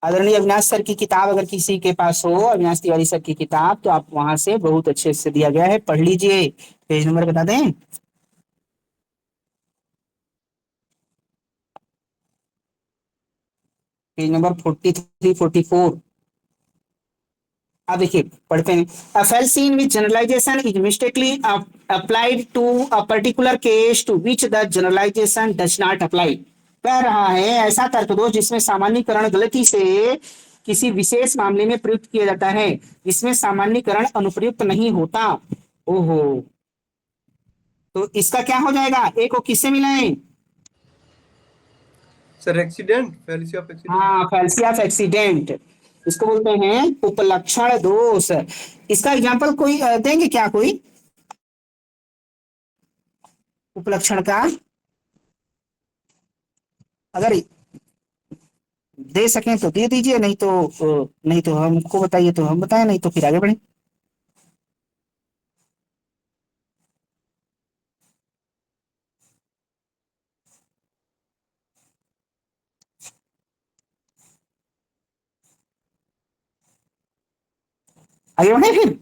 A: आदरणीय अविनाश सर की किताब अगर किसी के पास हो, अविनाश तिवारी सर की किताब, तो आप वहां से बहुत अच्छे से दिया गया है, पढ़ लीजिए। पेज नंबर बता दें? Page number 43-44। अब देखिए पढ़ते हैं। A false in which generalization is mistakenly applied to a particular case to which the generalization does not apply। कह रहा है ऐसा तर्क दो जिसमें सामान्यीकरण गलती से किसी विशेष मामले में प्रयुक्त किया जाता है जिसमें सामान्यीकरण अनुप्रयुक्त नहीं होता। ओहो, तो इसका क्या हो जाएगा? एक को किससे मिलाएं?
B: Sir accident, fallacy of accident.
A: हाँ, फैल्सी ऑफ एक्सीडेंट, इसको बोलते हैं उपलक्षण दोष। इसका एग्जांपल कोई देंगे क्या? कोई उपलक्षण का अगर दे सकें तो दे दीजिए, नहीं तो नहीं तो हमको बताइए तो हम बताएं, नहीं तो फिर आगे बढ़े। आगे बढ़े फिर।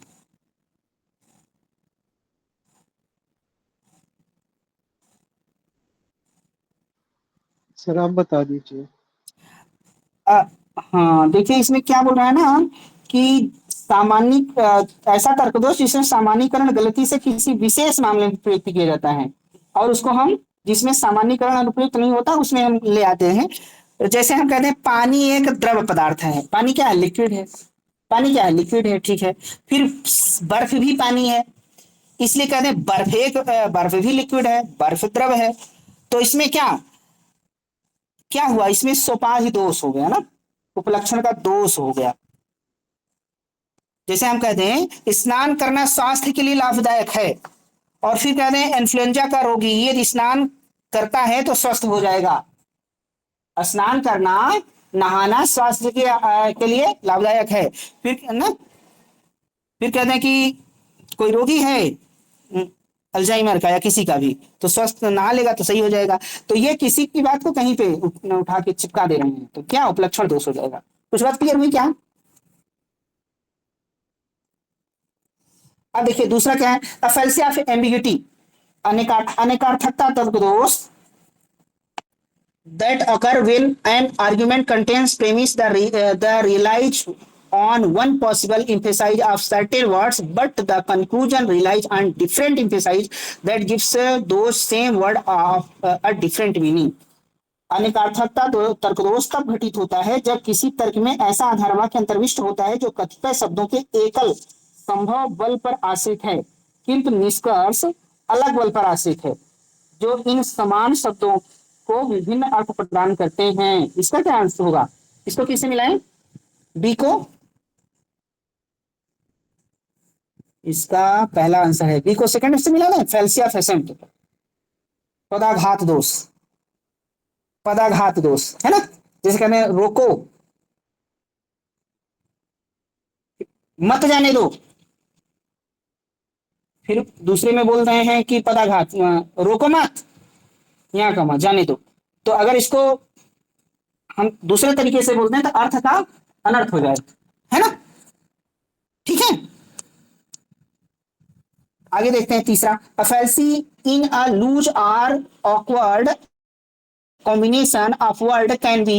C: सर आप बता दीजिए।
A: हाँ देखिए इसमें क्या बोल रहा है ना कि ऐसा तर्क दोष जिसमें सामान्यीकरण गलती से किसी विशेष मामले में प्रयुक्त किया जाता है, और उसको हम, जिसमें सामान्यीकरण अनुप्रयुक्त नहीं होता उसमें हम ले आते हैं। तो जैसे हम कहते हैं पानी एक द्रव पदार्थ है। पानी क्या है? लिक्विड है। पानी क्या है? लिक्विड है, ठीक है। फिर बर्फ भी पानी है, इसलिए कहते हैं बर्फ भी लिक्विड है, बर्फ द्रव है। तो इसमें क्या क्या हुआ? इसमें सोपाधि दोष हो गया ना, उपलक्षण का दोष हो गया। जैसे हम कहते हैं स्नान करना स्वास्थ्य के लिए लाभदायक है, और फिर कहते हैं इन्फ्लुएंजा का रोगी यदि स्नान करता है तो स्वस्थ हो जाएगा। स्नान करना, नहाना स्वास्थ्य के लिए लाभदायक है। फिर ना, फिर कहते हैं कि कोई रोगी है, अल्जाइमर का या किसी का भी, तो स्वस्थ नहा लेगा तो सही हो जाएगा। तो ये किसी की बात को कहीं पे उठा के चिपका दे रहे हैं, तो क्या उपलक्षण दोष हो जाएगा। कुछ बात क्लियर हुई क्या। अब देखिए दूसरा क्या है, अफेल्सिया ऑफ एम्बिग्यूटी, अनेकार्थकता तर्क दोष that occur when an argument contains premise the relies on one possible emphasis of certain words, but the conclusion relies on different emphasis that gives those same word of a different meaning. अनेकार्थकता तर्कदोष तब घटित होता है जब किसी तर्क में ऐसा आधार वाक्य अंतर्विष्ट होता है जो कतिपय शब्दों के एकल संभव बल पर आश्रित है, किंतु निष्कर्ष अलग बल पर आश्रित है, जो इन समान शब्दों को विभिन्न अर्थ प्रदान करते हैं। इसका क्या आंसर होगा, इसको किससे मिलाएं, बी को। इसका पहला आंसर है बी को, सेकंड से मिला दें, फेल्सिया फेसेंट, पदाघात दोष, पदाघात दोष है ना, जैसे कहते हैं रोको, मत जाने दो, फिर दूसरे में बोल रहे हैं कि पदाघात, रोको मत, यहाँ का मत, जाने दो। तो अगर इसको हम दूसरे तरीके से बोलते हैं तो अर्थ का अनर्थ हो जाए, है ना, ठीक है। आगे देखते हैं तीसरा, a fallacy in a loose or awkward combination of word can be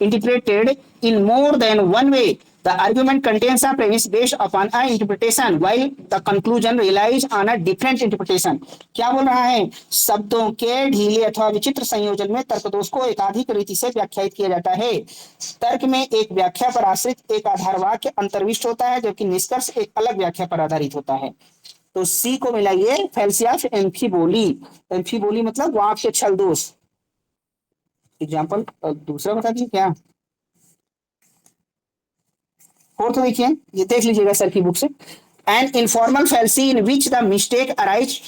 A: interpreted in more than one way. The argument contains a premise based upon an interpretation, while the conclusion relies on a different interpretation. क्या बोल रहा है, शब्दों के ढीले अथवा विचित्र संयोजन में तर्कदोष को एकाधिक रीति से व्याख्यायित किया जाता है। तर्क में एक व्याख्या पर आश्रित एक आधार वाक्य अंतर्विष्ट होता है, जबकि निष्कर्ष एक अलग व्याख्या पर आधारित होता है। तो सी को मिलाइए, फेल्सिया एम्फीबोली, एम्फीबोली मतलब वाक्य छल दोष। एग्जाम्पल दूसरा बता दीजिए क्या, फोर्थ देखिए, ये देख लीजिएगा सर की बुक से। An informal fallacy in which the mistake arise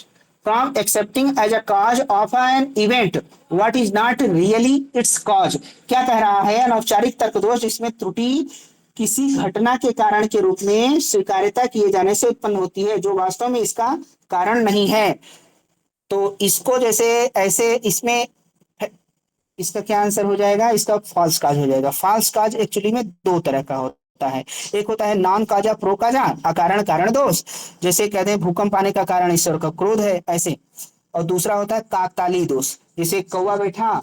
A: from accepting as a cause of an event what is not really its cause. क्या कह रहा है, अनौपचारिक तर्कदोष जिसमें त्रुटि किसी घटना के कारण के रूप में स्वीकार्यता किए जाने से उत्पन्न होती है, जो वास्तव में इसका कारण नहीं है। तो इसको जैसे ऐसे, इसमें इसका क्या आंसर हो जाएगा, इसका फॉल्स काज हो जाएगा। फॉल्स काज एक्चुअली में दो तरह का होता है, एक होता है नॉन काजा प्रो काजा, अकारण कारण दोष, जैसे कहते हैं भूकंप आने का कारण ईश्वर का क्रोध है ऐसे। और दूसरा होता है काकताली दोष, जैसे कौवा बैठा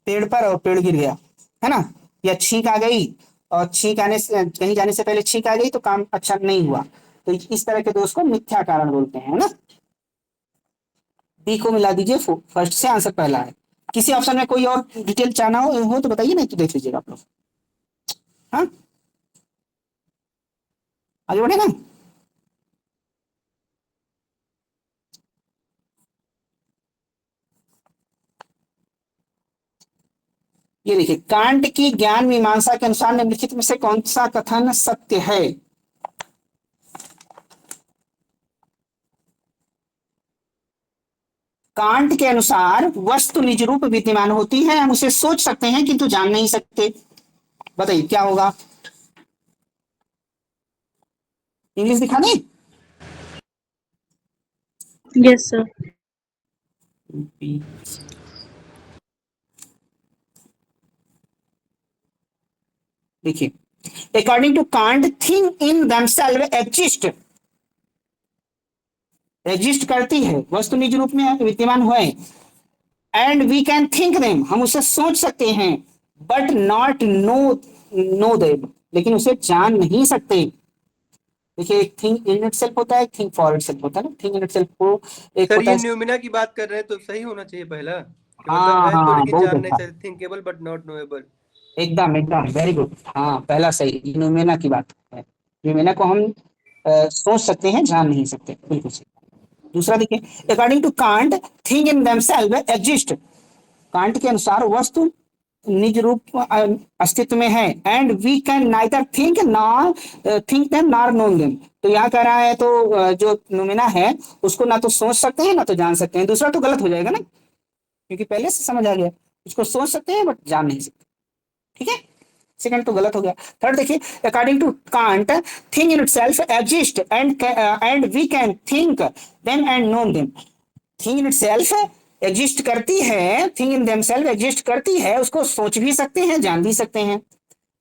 A: पेड़ पर और पेड़ गिर गया, है ना, या छींक आ गई और छींक आने से, कहीं जाने से पहले छींक आ गई तो काम अच्छा नहीं हुआ। तो इस तरह के दोष को मिथ्या कारण बोलते हैं, है ना। बी को मिला दीजिए, फर्स्ट से आंसर पहला है। किसी ऑप्शन में कोई और डिटेल चाहना हो तो बताइए, नहीं तो देख लीजिएगा आप लोग। हाँ आगे बढ़े ना। ये देखिए, कांट की ज्ञान मीमांसा के अनुसार निम्नलिखित में से कौन सा कथन सत्य है। कांट के अनुसार वस्तु निज रूप विद्यमान होती है, हम उसे सोच सकते हैं किंतु जान नहीं सकते। बताइए क्या होगा, इंग्लिश दिखा दें।
D: Yes sir.
A: देखिए, according to Kant thing in themselves exist, exist करती है, वस्तु निज रूप में विद्यमान है। And we can think them, हम उसे सोच सकते हैं, बट नॉट नो देम, लेकिन उसे जान नहीं सकते। देखिए, एक थिंग इन इटसेल्फ होता है, एक थिंग फॉर इटसेल्फ होता है ना। थिंग इन इटसेल्फ को एक
B: सर
A: होता
B: ये
A: है,
B: न्यूमिना की बात कर रहे हैं तो सही होना चाहिए पहला, कि
A: हाँ
B: मतलब है तो
A: हाँ
B: लेकिन
A: बहुत
B: जान नहीं
A: अच्छा,
B: सकते, थिंकेबल बट नॉट नोएबल।
A: एकदम एकदम वेरी गुड, हाँ पहला सही, न्यूमेना की बात है। न्यूमेना को हम सोच सकते हैं, जान नहीं सकते, बिल्कुल सही। दूसरा देखिए, according to Kant thing in themselves exist, Kant के अनुसार वस्तु निज रूप अस्तित्व में है। And we can neither think nor think them nor know them, तो यहाँ कह रहा है तो जो न्यूमेना है उसको ना तो सोच सकते हैं ना तो जान सकते हैं। दूसरा तो गलत हो जाएगा ना, क्योंकि पहले से समझ आ गया, उसको सोच सकते हैं बट जान नहीं सकते, ठीक है। सेकंड तो गलत हो गया। थर्ड देखिए, according to Kant thing in itself exist and we can think them and know them, thing in itself exist करती है, थिंग इन देमसेल्फ एग्जिस्ट करती है, उसको सोच भी सकते हैं, जान भी सकते हैं,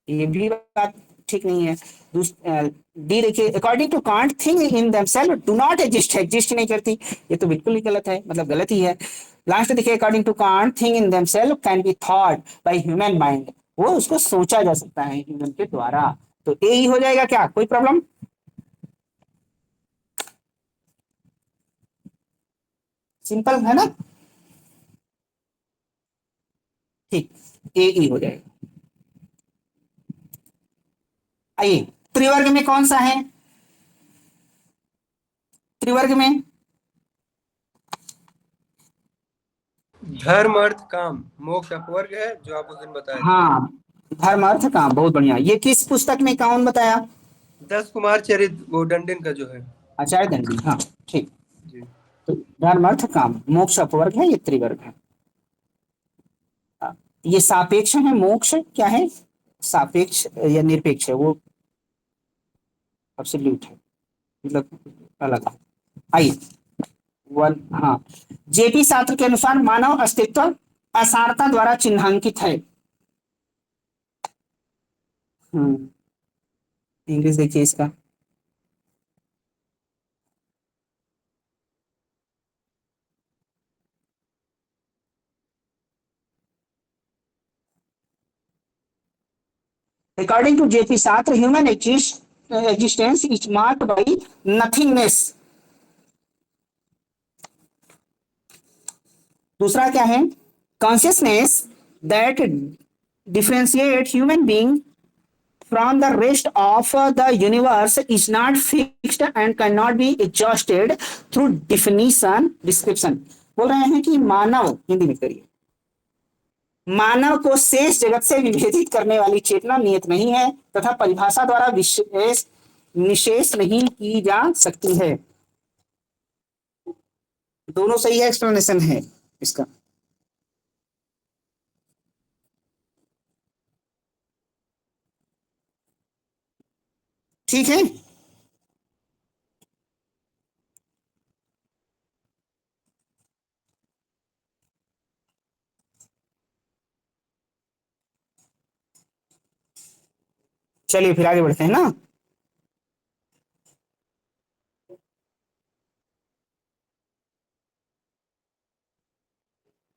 A: ये भी बात ठीक नहीं है। डी देखिए, according to Kant thing in themselves do not exist, exist नहीं करती, ये तो बिल्कुल ही गलत है, मतलब गलत ही है। लास्ट देखिए, according to Kant thing in themselves can be thought by human mind, वो उसको सोचा जा सकता है ह्यूमन के द्वारा, तो ए ही हो जाएगा। क्या कोई प्रॉब्लम? सिंपल है ना, ठीक, ए ही हो जाएगा। आइए, त्रिवर्ग में कौन सा है? त्रिवर्ग में
B: धर्म अर्थ काम मोक्ष अपवर्ग है, जो आप उस दिन बताए थे।
A: हाँ, धर्म अर्थ काम, बहुत बढ़िया। ये किस पुस्तक में, कौन बताया?
B: 10 कुमार चरित, वो डंडन का जो है।
A: आचार्य दंडी, हाँ ठीक।
B: जी।
A: तो धर्म अर्थ काम मोक्ष अपवर्ग है, ये त्रिवर्ग है। ये सापेक्ष है, मोक्ष क्या है? सापेक्ष या निरपेक्ष है, वो एब्सोल्यूट है, मतलब अलग है। आइए, वन, हाँ, जेपी शास्त्र के अनुसार मानव अस्तित्व असारता द्वारा चिन्हांकित है। इंग्लिश देखिए इसका। According to JP Satra, human existence is marked by nothingness. दूसरा क्या है? Consciousness that differentiates human being from the rest of the universe is not fixed and cannot be exhausted through definition, description. बोल रहे हैं कि मानव, हिंदी में करिए, मानव को शेष जगत से विभेदित करने वाली चेतना नियत नहीं है तथा परिभाषा द्वारा विशेष निशेष नहीं की जा सकती है। दोनों सही है, एक्सप्लेनेशन है इसका। ठीक है, चलिए फिर आगे बढ़ते हैं ना।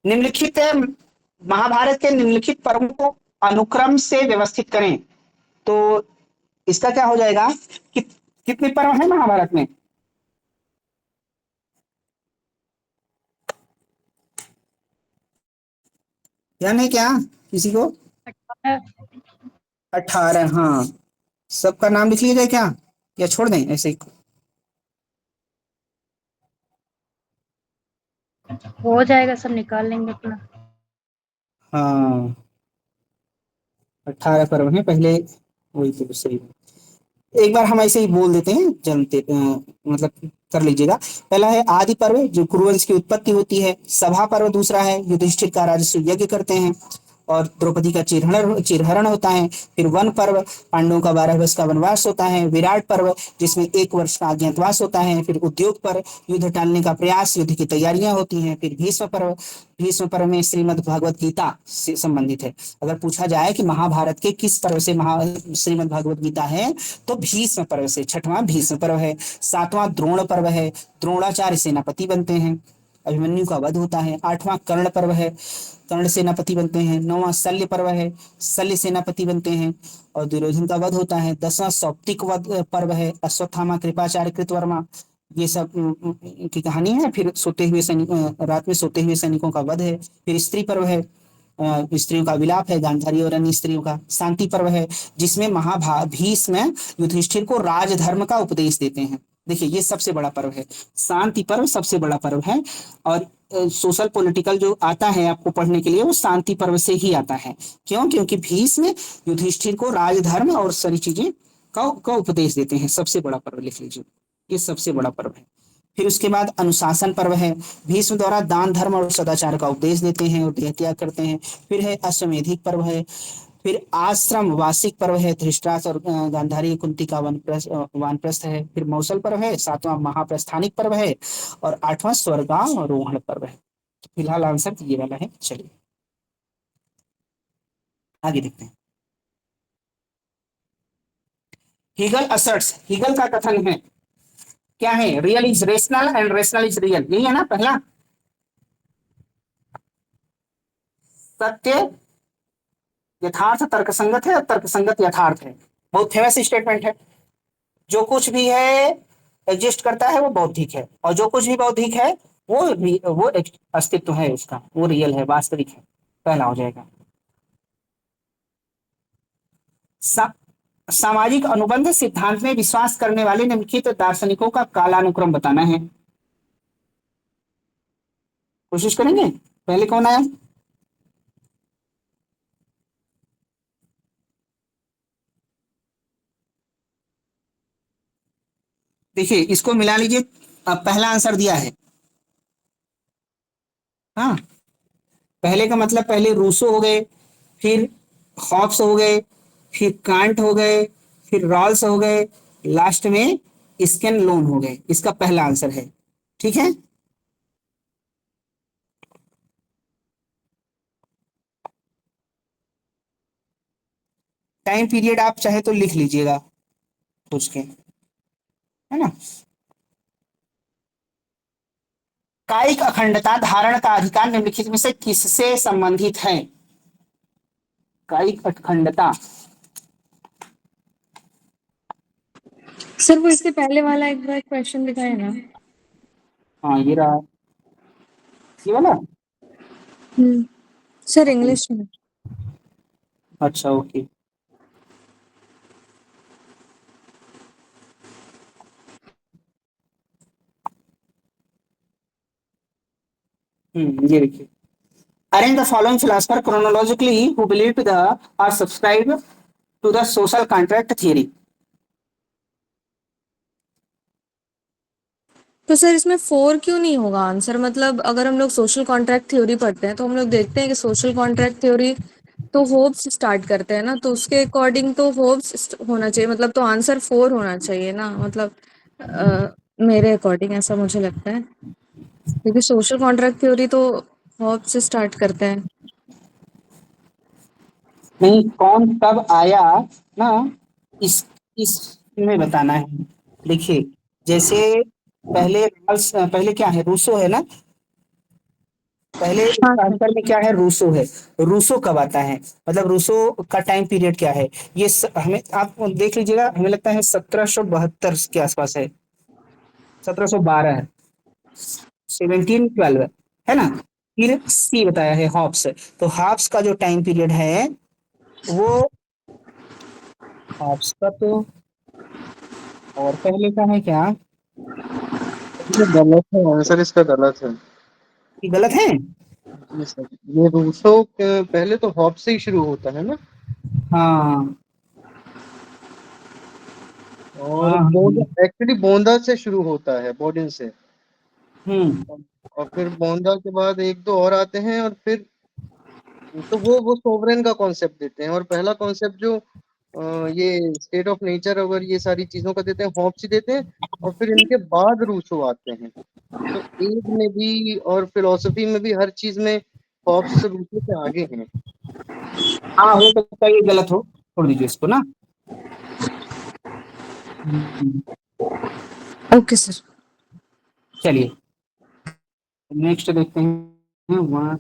A: निम्नलिखित महाभारत के निम्नलिखित पर्वों को अनुक्रम से व्यवस्थित करें, तो इसका क्या हो जाएगा कि कितने पर्व हैं महाभारत में? ध्यान है क्या किसी को? 18। हाँ, सबका नाम लिख लिया जाए क्या, या छोड़ दें ऐसे ही?
F: हो जाएगा, सब निकाल लेंगे अपना।
A: हाँ, 18 पर्व हैं पहले, वही तो सही। एक बार हम ऐसे ही बोल देते हैं, जनते मतलब कर लीजिएगा। पहला है आदि पर्व, जो कुरुवंश की उत्पत्ति होती है। सभा पर्व दूसरा है, युधिष्ठिर का राजस्व यज्ञ करते हैं और द्रौपदी का चिरहरण होता है। फिर वन पर्व, पांडवों का 12 वर्ष का वनवास होता है। विराट पर्व, जिसमें 1 वर्ष का अज्ञातवास होता है। फिर उद्योग पर्व, युद्ध टालने का प्रयास, युद्ध की तैयारियां होती हैं। फिर भीष्म पर्व, भीष्म पर्व में श्रीमद् भगवत गीता से संबंधित है। अगर पूछा जाए कि महाभारत के किस पर्व से श्रीमद् भगवत गीता है, तो भीष्म पर्व से। 6वां भीष्म पर्व है। 7वां द्रोण पर्व है, द्रोणाचार्य सेनापति बनते हैं, अभिमन्यु का वध होता है। 8वां कर्ण पर्व है, कर्ण सेनापति बनते हैं। 9वां शल्य पर्व है, शल्य सेनापति बनते हैं और दुर्योधन का वध होता है। 10वां सौप्तिक वध पर्व है, अश्वत्थामा कृपाचार्य कृतवर्मा, ये सब की कहानी है। फिर सोते हुए रात में सोते हुए सैनिकों का वध है। फिर स्त्री पर्व है, स्त्रियों का विलाप है, गांधारी और अन्य स्त्रियों का। शांति पर्व है, जिसमें भीष्म युधिष्ठिर को राजधर्म का उपदेश देते हैं। देखिए, ये सबसे बड़ा पर्व है, शांति पर्व सबसे बड़ा पर्व है। और सोशल पॉलिटिकल जो आता है आपको पढ़ने के लिए, वो शांति पर्व से ही आता है। क्यों? क्योंकि भीष्म युधिष्ठिर को राजधर्म और सारी चीजें का उपदेश देते हैं। सबसे बड़ा पर्व लिख लीजिए, ये सबसे बड़ा पर्व है। फिर उसके बाद अनुशासन पर्व है, भीष्म द्वारा दान धर्म और सदाचार का उपदेश देते हैं और देह त्याग करते हैं। फिर है अश्वमेधिक पर्व है। फिर आश्रम वार्षिक पर्व है, धृतराष्ट्र और गांधारी कुंती का वानप्रस्थ है। फिर मौसल पर्व है, सातवां महाप्रस्थानिक पर्व है, और आठवां स्वर्गारोहण पर्व है। तो फिलहाल आंसर तो ये वाला है। चलिए आगे देखते हैं। हीगल असर्ट्स, हीगल का कथन है क्या है? Real is rational and rational is real, यही है ना पहला। सत्य यथार्थ तर्कसंगत है और तर्कसंगत यथार्थ है। बहुत फेमस स्टेटमेंट है। जो कुछ भी है एग्जिस्ट करता है वो बौद्धिक है, और जो कुछ भी बौद्धिक है वो अस्तित्व है उसका, वो रियल है, वास्तविक है। पहला हो जाएगा। सा, सामाजिक अनुबंध सिद्धांत में विश्वास करने वाले निम्नलिखित दार्शनिकों का कालानुक्रम बताना है। कोशिश करेंगे। पहले कौन आया? देखिए इसको मिला लीजिए। अब पहला आंसर दिया है। हाँ, पहले का मतलब पहले रूसो हो गए, फिर हॉब्स हो गए, फिर कांट हो गए, फिर रॉल्स हो गए, लास्ट में स्केन लोन हो गए। इसका पहला आंसर है। ठीक है। टाइम पीरियड आप चाहे तो लिख लीजिएगा पूछ के, है ना। कायिक अखंडता धारण का अधिकार निम्नलिखित में से किससे संबंधित है? कायिक अखंडता।
E: सर वो इससे पहले वाला एक बार क्वेश्चन दिखाए ना।
A: हाँ ये रहा, ये वाला।
E: सर इंग्लिश में।
A: अच्छा ओके। ये देखिए। Arrange the following philosopher chronologically who believed the or subscribed to the social contract theory.
E: तो सर इसमें 4 क्यों नहीं होगा आंसर? मतलब अगर हम लोग सोशल कॉन्ट्रैक्ट थ्योरी पढ़ते हैं तो हम लोग देखते हैं कि सोशल कॉन्ट्रैक्ट थ्योरी तो होप्स स्टार्ट करते हैं ना, तो उसके अकॉर्डिंग तो होप्स होना चाहिए, मतलब तो आंसर 4 होना चाहिए ना, मतलब मेरे अकॉर्डिंग ऐसा मुझे लगता है, क्योंकि सोशल कॉन्ट्रैक्ट थ्योरी तो होप्स से स्टार्ट करते हैं।
A: नहीं, कौन कब आया ना, इसमें बताना है। देखिए जैसे पहले क्या है, रूसो है ना। पहले
E: हाँ
A: इसका
E: सर।
A: आंसर में क्या है, रूसो है। रूसो कब आता है, मतलब रूसो का टाइम पीरियड क्या है? हमें आप देख लीजिएगा, हमें लगता है 1772 के आसपास है। 1712 है, 1712 है ना। फिर सी बताया है हॉब्स। तो हॉब्स का जो टाइम पीरियड है वो, हॉब्स का तो और पहले का है क्या?
C: ये गलत है, आंसर इसका गलत है।
A: ये गलत है।
C: जी सर, ये रूसो के पहले तो हॉब से ही शुरू होता है ना।
A: हाँ
C: और
A: हाँ
C: बोंदा एक्चुअली बोंदा से शुरू होता है, बोडिन से।
A: हम्म।
C: और फिर बोंदा के बाद एक दो और आते हैं, और फिर तो वो सोवरेन का कॉन्सेप्ट देते हैं। और पहला कॉन्सेप्ट जो ये स्टेट ऑफ नेचर अगर ये सारी चीजों का देते हैं, हॉब्स ही देते हैं। और फिर इनके बाद रूसो आते हैं। तो एज में भी और फिलोसफी में भी हर चीज में हॉब्स रूसो से आगे हैं।
A: हाँ हो सकता है ये गलत हो, छोड़ दीजिए इसको ना। हम्म,
E: ओके सर।
A: चलिए नेक्स्ट देखते हैं। वहाँ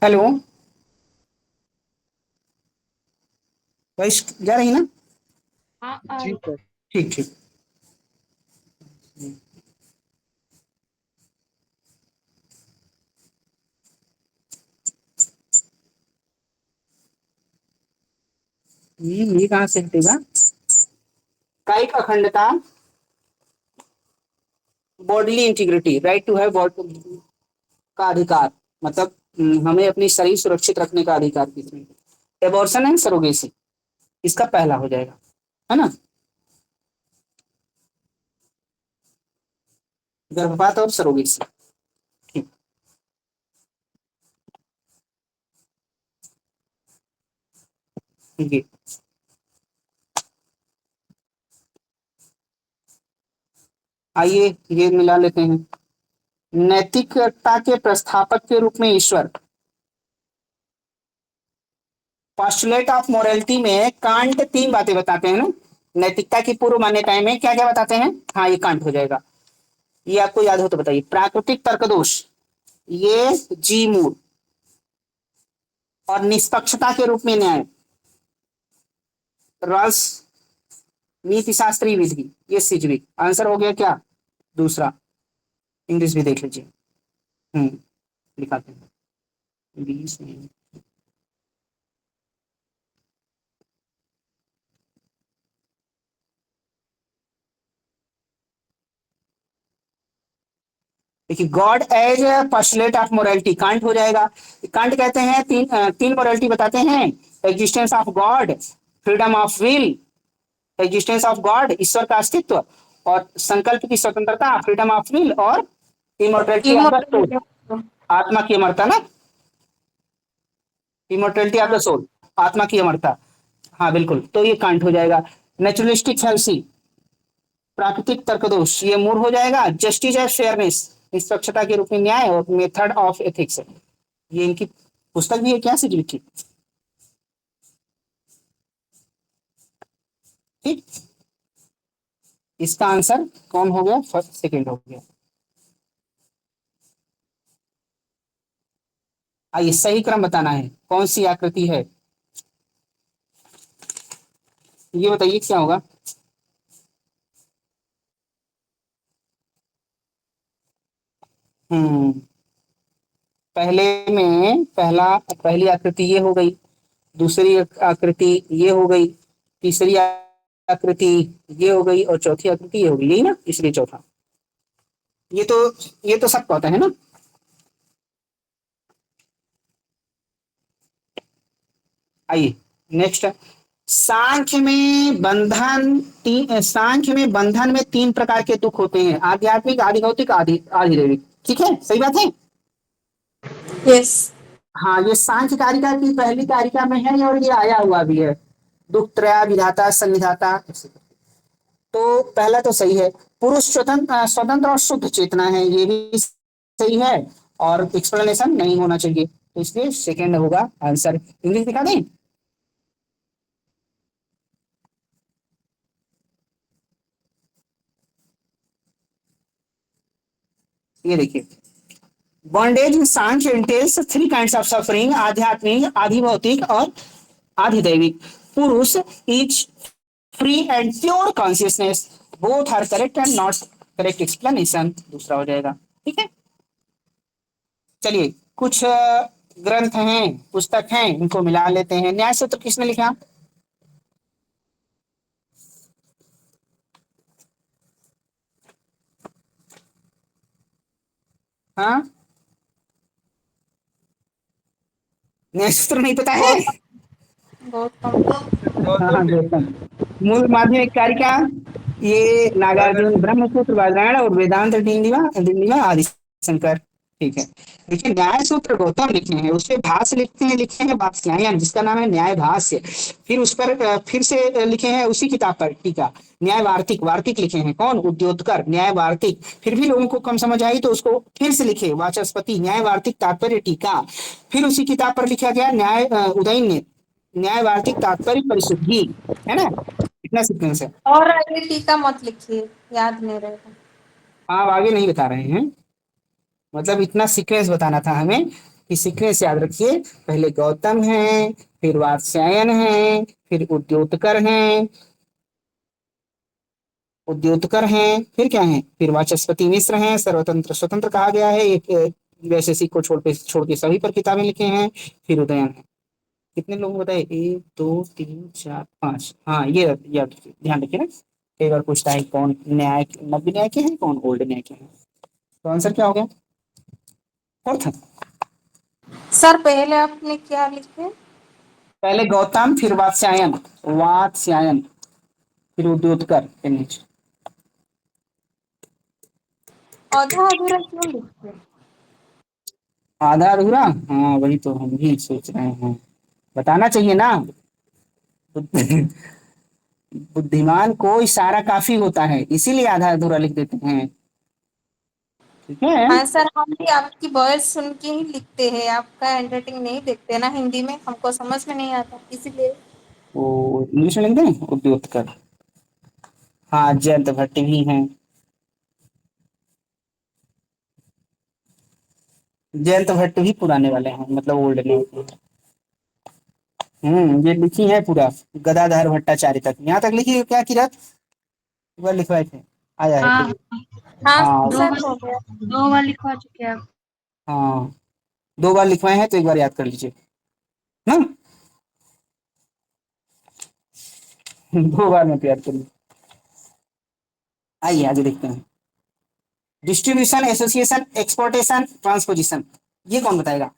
A: हेलो, वॉइस जा रही ना?
F: हाँ
C: जी सर।
A: ठीक ठीक। ये कहाँ से हटेगा? कायिक अखंडता, bodily integrity, right to have का अधिकार, मतलब हमें अपनी शरीर सुरक्षित रखने का अधिकार किसमें? एबॉर्शन एंड सरोगेसी, इसका पहला हो जाएगा, है ना? गर्भपात और सरोगेसी। ठीक। जी, आइए ये मिला लेते हैं। नैतिकता के प्रस्थापक के रूप में ईश्वर, पोस्टुलेट ऑफ मोरालिटी में कांट 3 बातें बताते हैं ना। नैतिकता की पूर्व मान्यताएं में क्या क्या बताते हैं? हाँ, ये कांट हो जाएगा। ये आपको याद हो तो बताइए। प्राकृतिक तर्क दोष, ये जी मूर। और निष्पक्षता के रूप में न्याय, रॉल्स नीति शास्त्री विधि, ये सिजविक। आंसर हो गया क्या? दूसरा। इंग्लिश भी देख लीजिए। दिखाते हैं 20 में। देखिए, God as postulate of morality, Kant हो जाएगा। कांट कहते हैं तीन मोरालिटी बताते हैं। Existence of God, freedom of will, existence of God, ईश्वर का अस्तित्व, और संकल्प की स्वतंत्रता, फ्रीडम ऑफ विल, और इमोर्टलिटी ऑफ द सोल, आत्मा की अमरता ना। इमोर्टलिटी ऑफ द सोल, आत्मा की अमरता। हाँ बिल्कुल, तो ये कांट हो जाएगा। नेचुरलिस्टिक फैल्सी, प्राकृतिक तर्कदोष, ये मूर हो जाएगा। जस्टिस एंड फेयरनेस, निष्पक्षता के रूप में न्याय, और मेथड ऑफ एथिक्स, ये इनकी पुस्तक भी है क्या से लिखी? ठीक, इसका आंसर कौन हो गया? फर्स्ट सेकंड हो गया। आइए सही क्रम बताना है, कौन सी आकृति है ये बताइए क्या होगा? हम्म पहले में पहली आकृति ये हो गई, दूसरी आकृति ये हो गई, तीसरी आकृति ये हो गई, और चौथी आकृति ये हो गई, यही ना? इसलिए चौथा। ये तो सबको आता है ना। आइए नेक्स्ट। सांख्य में बंधन में 3 प्रकार के दुख होते हैं, आध्यात्मिक, आधि भौतिक, आधि दैविक। ठीक है, सही बात है।
E: यस।
A: हाँ, ये सांख्य कारिका की पहली कारिका में है, और ये आया हुआ भी है, दुख त्रय विधाता संविधाता। तो पहला तो सही है। पुरुष स्वतंत्र और शुद्ध चेतना है, ये भी सही है, और एक्सप्लेनेशन नहीं होना चाहिए, तो इसलिए सेकंड होगा आंसर। इंग्लिश दिखा दें? ये देखिए, bondage in Sankhya entails 3 kinds of suffering, आध्यात्मिक, आधि भौतिक, और आधिदैविक। Purusha is free and pure consciousness, both are correct and not correct explanation, दूसरा हो जाएगा। ठीक है, चलिए कुछ ग्रंथ हैं, पुस्तक हैं, इनको मिला लेते हैं। न्याय सूत्र किसने लिखा? हाँ, न्याय सूत्र नहीं पता है?
E: गौतम।
A: हाँ हाँ, गौतम। मूल माध्यमिक कारिका, ये नागार्जुन, ब्रह्मसूत्र, बादरायण, और वेदांत डिंडीवा आदि शंकर। ठीक है, देखिए न्याय सूत्र गौतम लिखे हैं, उसपे भाष्य लिखे हैं वात्स्यायन, जिसका नाम है न्याय भाष्य। फिर उस पर फिर से लिखे हैं उसी किताब पर टीका, न्याय वार्तिक लिखे हैं। कौन? उद्योतकर, न्याय वार्तिक। फिर भी लोगों को कम समझ आई तो उसको फिर से लिखे वाचस्पति, न्याय वार्तिक तात्पर्य टीका। फिर उसी किताब पर लिखा गया न्याय उदयन ने, न्याय वार्तिक तात्पर्य परिशुद्धि, है ना? इतना सीक्वेंस है।
E: और आगे टीका मत लिखिए, याद नहीं रहेगा।
A: आप आगे नहीं बता रहे हैं, मतलब इतना सीक्वेंस बताना था हमें। कि सीक्वेंस याद रखिए, पहले गौतम है, फिर वात्स्यायन है, फिर उद्योतकर हैं, फिर क्या है, फिर वाचस्पति मिश्र हैं, सर्वतंत्र स्वतंत्र कहा गया है, एक वैशेषिक को छोड़ के सभी पर किताबें लिखे हैं, फिर उदयन है। कितने लोग बताए, 1 2 3 4 5, हाँ ये याद रखिए, ध्यान रखिए ना, कई बार पूछता है कौन न्याय नव्य न्याय के हैं, कौन ओल्ड न्याय के हैं। तो आंसर क्या हो गया, फोर्थ।
G: सर पहले आपने क्या लिखे?
A: पहले गौतम, फिर वात्स्यायन, फिर उद्योतकर के नीचे।
G: आधा अधूरा क्यों लिखते?
A: आधा अधूरा, हाँ वही तो हम भी सोच रहे हैं, बताना चाहिए ना। बुद्धिमान को इशारा काफी होता है, इसीलिए आधा अधूरा लिख देते हैं, ठीक है।
G: हाँ सर, हम भी आपकी वॉइस सुन के ही लिखते हैं, आपका हैंडराइटिंग नहीं देखते ना हिंदी में, हमको समझ में नहीं आता इसीलिए।
A: वो इंग्लिश में लिख दें, उद्योतकर। हाँ जयंत भट्ट भी हैं, जयंत भट्ट भी पुराने वाले हैं, मतलब ओल्ड नहीं। ये लिखी है पूरा, गदाधर भट्टाचार्य तक, यहाँ तक लिखी है क्या किरत, वह लिखवाए थे, आया है
F: हाँ
A: फिर।
G: हाँ
A: हाँ
F: दो
G: सर,
F: बार
G: हो गया।
F: 2 बार लिखवा चुके हैं आप।
A: हाँ 2 बार लिखवाए हैं, तो एक बार याद कर लीजिए ना। 2 बार में याद कर लीजिए। आइए आगे देखते हैं, डिस्ट्रीब्यूशन, एसोसिएशन, एक्सपोर्टेशन, ट्रांसपोजिशन, ये कौन बताएगा।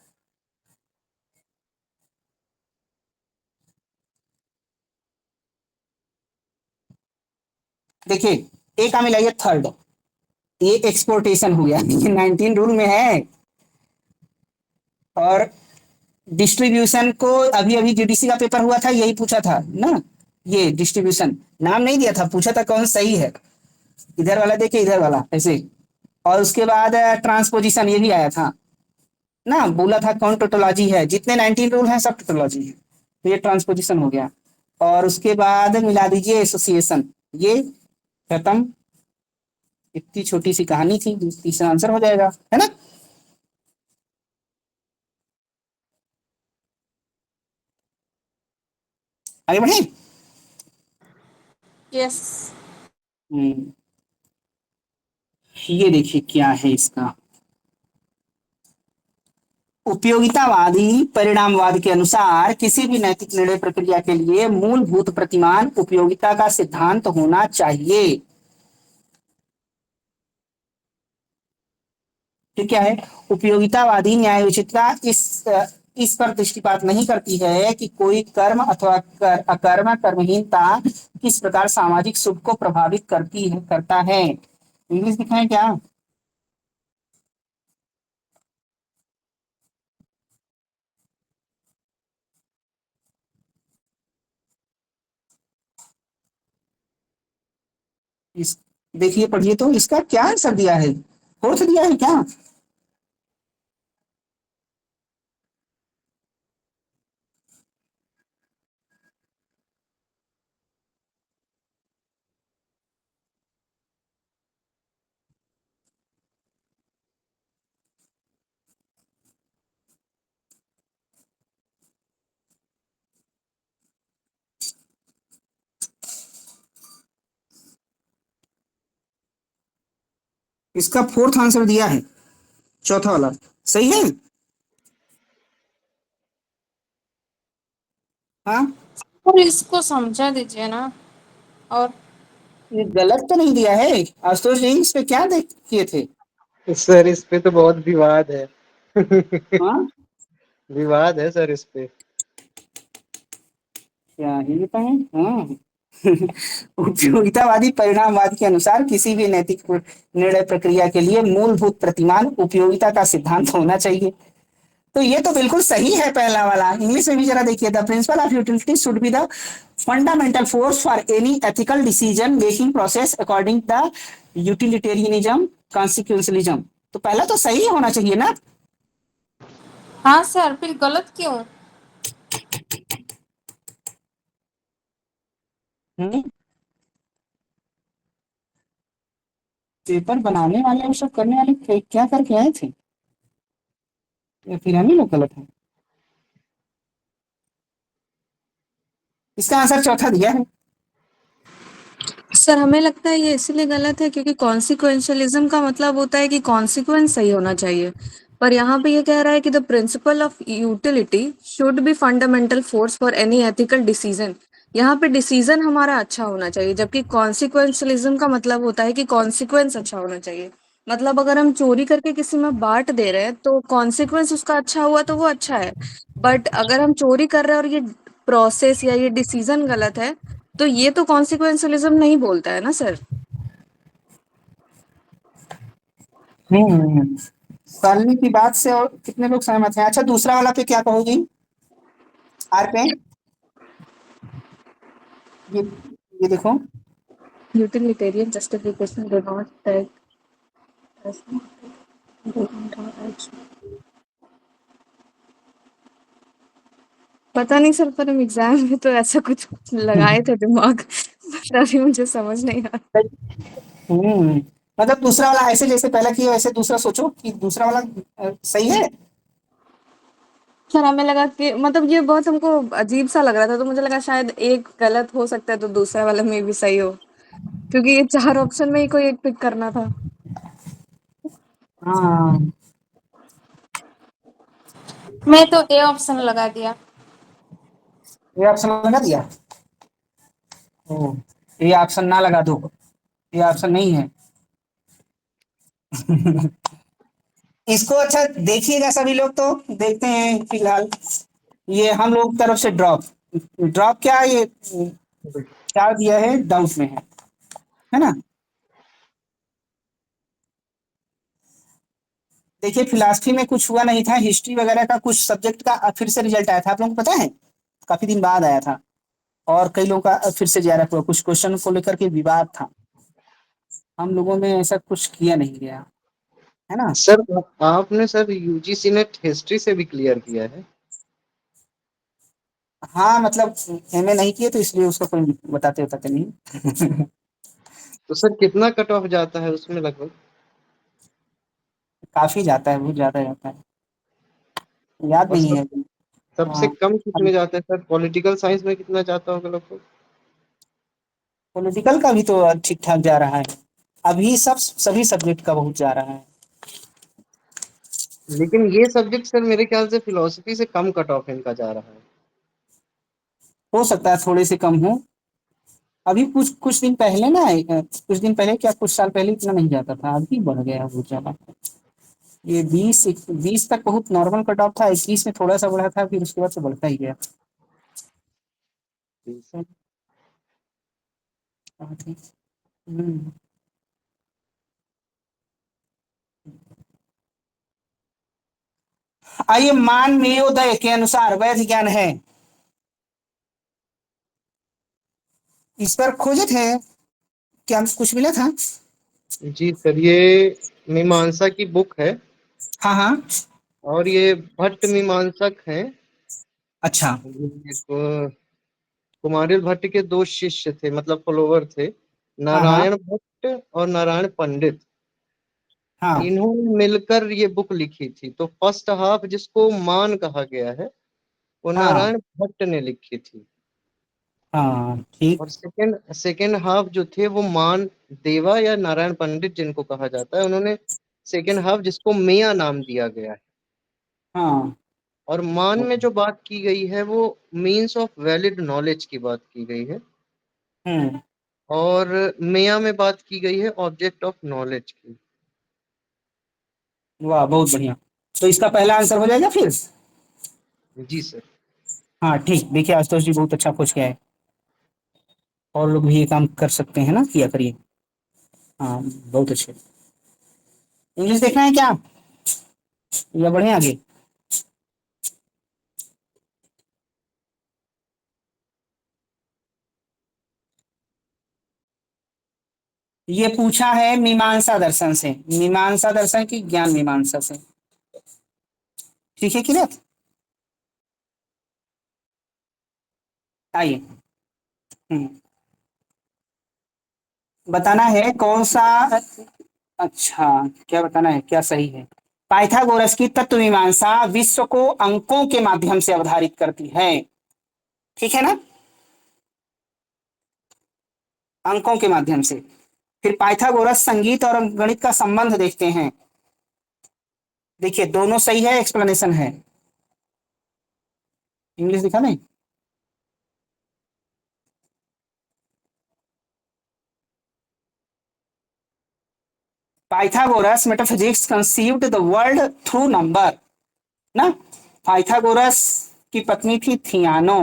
A: देखिए, एक का मिलाइए थर्ड, ये एक्सपोर्टेशन हो गया, ये 19 रूल में है। और डिस्ट्रीब्यूशन को अभी अभी जीडीसी का पेपर हुआ था, यही पूछा था ना, ये डिस्ट्रीब्यूशन नाम नहीं दिया था, पूछा था कौन सही है, इधर वाला देखे इधर वाला ऐसे। और उसके बाद ट्रांसपोजिशन, ये भी आया था ना, बोला था कौन टोटोलॉजी है, जितने 19 रूल हैं सब टोटोलॉजी है, तो ये ट्रांसपोजिशन हो गया। और उसके बाद मिला दीजिए एसोसिएशन, ये खत्म, इतनी छोटी सी कहानी थी, तीसरा आंसर हो जाएगा, है ना। आगे बढ़े।
G: यस।
A: हम्म, ये देखिए क्या है इसका, उपयोगितावादी परिणामवाद के अनुसार किसी भी नैतिक निर्णय प्रक्रिया के लिए मूलभूत प्रतिमान उपयोगिता का सिद्धांत होना चाहिए। फिर क्या है, उपयोगितावादी न्यायोचितता इस पर दृष्टिपात नहीं करती है कि कोई कर्म अथवा अकर्म कर्महीनता किस प्रकार सामाजिक सुख को प्रभावित करता है। इंग्लिश दिखाएं क्या, इस देखिए पढ़िए, तो इसका क्या आंसर दिया है, फोर्थ दिया है क्या। इसका फोर्थ आंसर दिया है, चौथा वाला सही है। हाँ,
G: और इसको समझा दीजिए ना। और
A: ये गलत तो नहीं दिया है, आशुतोष जी इस पे क्या देख किए थे।
C: सर इस पे तो बहुत विवाद है।
A: हाँ
C: विवाद है सर इस पे।
A: क्या ही बताएं, हाँ। उपयोगितावादी परिणामवाद के अनुसार किसी भी नैतिक निर्णय प्रक्रिया के लिए मूलभूत प्रतिमान उपयोगिता का सिद्धांत होना चाहिए, तो ये तो बिल्कुल सही है पहला वाला। इंग्लिश में भी जरा देखिए, the principle of utility should be the fundamental force for any ethical decision making process according the utilitarianism consequentialism, तो पहला तो सही होना चाहिए ना।
G: हाँ सर, फिर गलत क्यों?
A: हम्म, पेपर बनाने वाले और सब करने वाले क्या करके आए थे। या फिर हम ही लोग गलत हैं? इसका आंसर चौथा दिया है।
E: सर हमें लगता है ये इसीलिए गलत है क्योंकि कॉन्सिक्वेंशलिज्म का मतलब होता है कि कॉन्सिक्वेंस सही होना चाहिए, पर यहाँ पे ये कह रहा है कि the principle of utility should B fundamental force for any ethical decision. यहाँ पे डिसीजन हमारा अच्छा होना चाहिए, जबकि कॉन्सिक्वेंशलिज्म का मतलब होता है कि कॉन्सिक्वेंस अच्छा होना चाहिए। मतलब अगर हम चोरी करके किसी में बांट दे रहे हैं तो कॉन्सिक्वेंस उसका अच्छा हुआ तो वो अच्छा है, बट अगर हम चोरी कर रहे हैं और ये प्रोसेस या ये डिसीजन गलत है तो ये तो कॉन्सिक्वेंशलिज्म नहीं बोलता है ना सर।
A: हम्म। शालिनी की बात से और कितने लोग सहमत हैं? अच्छा, दूसरा वाला पे क्या कहोगी? आर पे ये ये देखो।
E: Utilitarian justification do not take as पता नहीं सर, पर हम एग्जाम में तो ऐसा कुछ लगाए थे दिमाग, पर अभी मुझे समझ नहीं आ रहा।
A: हम्म। मतलब दूसरा वाला ऐसे जैसे पहला किया वैसे दूसरा सोचो कि दूसरा वाला सही है।
E: सर हमें लगा कि मतलब ये बहुत हमको अजीब सा लग रहा था, तो मुझे लगा शायद एक गलत हो सकता है तो दूसरा वाला में भी सही हो, क्योंकि ये चार ऑप्शन में ही कोई एक पिक करना था।
A: हाँ,
G: मैं तो ए ऑप्शन लगा दिया।
A: ये ऑप्शन लगा दिया। ओ, ये ऑप्शन ना लगा दो, ये ऑप्शन नहीं है। इसको अच्छा देखिएगा सभी लोग, तो देखते हैं फिलहाल। ये हम लोग तरफ से ड्रॉप। ड्रॉप क्या ये क्या दिया है, डाउट में है ना? देखिए फिलॉसफी में कुछ हुआ नहीं था, हिस्ट्री वगैरह का कुछ सब्जेक्ट का फिर से रिजल्ट आया था, आप लोगों को पता है? काफी दिन बाद आया था, और कई लोगों का फिर से जा रहा हुआ, कुछ क्वेश्चन को लेकर के विवाद था। हम लोगों में ऐसा कुछ किया नहीं गया, है ना?
C: सर आपने सर यूजीसी नेट हिस्ट्री से भी क्लियर किया है?
A: हाँ मतलब एमए नहीं किए तो इसलिए उसको कोई बताते बताते नहीं।
C: तो सर कितना कट ऑफ जाता है उसमें लगभग?
A: काफी जाता है, बहुत ज्यादा जाता है, याद
C: और
A: नहीं
C: सब
A: है।
C: सबसे
A: हाँ,
C: कम कितने जाते हैं सर? पॉलिटिकल साइंस में कितना जाता होगा लगभग?
A: पॉलिटिकल का भी तो ठीक ठाक जा रहा है, अभी सब सभी सब्जेक्ट का बहुत जा रहा है।
C: लेकिन ये सब्जेक्ट सर मेरे ख्याल से फिलोसफी से कम कट ऑफ इनका जा रहा है।
A: हो सकता है थोड़े से कम हो। अभी कुछ कुछ दिन पहले ना, कुछ दिन पहले क्या, कुछ साल पहले इतना नहीं जाता था, अभी बढ़ गया है बहुत ज्यादा। ये 20 तक बहुत नॉर्मल कट ऑफ था, 21 में थोड़ा सा बढ़ा था, फिर उसके बाद से बढ़ता ही गया। हम्म। आइए, मान मेयोदय के अनुसार वैध ज्ञान है, इस पर खोजे थे, क्या कुछ मिला था?
C: जी सर, ये मीमांसा की बुक है,
A: हाँ हाँ।
C: और ये भट्ट मीमांसक हैं।
A: अच्छा।
C: ये कुमारिल भट्ट के दो शिष्य थे, मतलब फॉलोवर थे,
A: हाँ हाँ।
C: नारायण भट्ट और नारायण पंडित।
A: हाँ
C: इन्होंने मिलकर ये बुक लिखी थी। तो फर्स्ट हाफ जिसको मान कहा गया है वो
A: हाँ।
C: नारायण भट्ट ने लिखी थी,
A: हाँ ठीक।
C: और सेकंड सेकंड हाफ जो थे वो मान देवा या नारायण पंडित जिनको कहा जाता है, उन्होंने सेकंड हाफ जिसको मियाँ नाम दिया गया है।
A: हाँ।
C: और मान में जो बात की गई है वो मीन्स ऑफ वैलिड नॉलेज की बात की गई है,
A: हम्म।
C: और मियाँ में बात की गई है ऑब्जेक्ट ऑफ नॉलेज की।
A: वाह, बहुत बढ़िया। तो इसका पहला आंसर हो जाएगा फिर।
C: जी सर।
A: हाँ ठीक, देखिए आशुतोष जी बहुत अच्छा पूछ के आए, और लोग भी ये काम कर सकते हैं ना, किया करिए। हाँ, बहुत अच्छे। इंग्लिश देखना है क्या, या बढ़े आगे? ये पूछा है मीमांसा दर्शन से, मीमांसा दर्शन की ज्ञान मीमांसा से। ठीक है किरत, आइए। हम्म, बताना है कौन सा। अच्छा, क्या बताना है, क्या सही है? पाइथागोरस की तत्व मीमांसा विश्व को अंकों के माध्यम से अवधारित करती है, ठीक है ना, अंकों के माध्यम से। फिर पाइथागोरस संगीत और गणित का संबंध देखते हैं। देखिए दोनों सही है, एक्सप्लेनेशन है। इंग्लिश दिखा नहीं, Pythagoras metaphysics conceived the world through number ना। पाइथागोरस की पत्नी थी थियानो।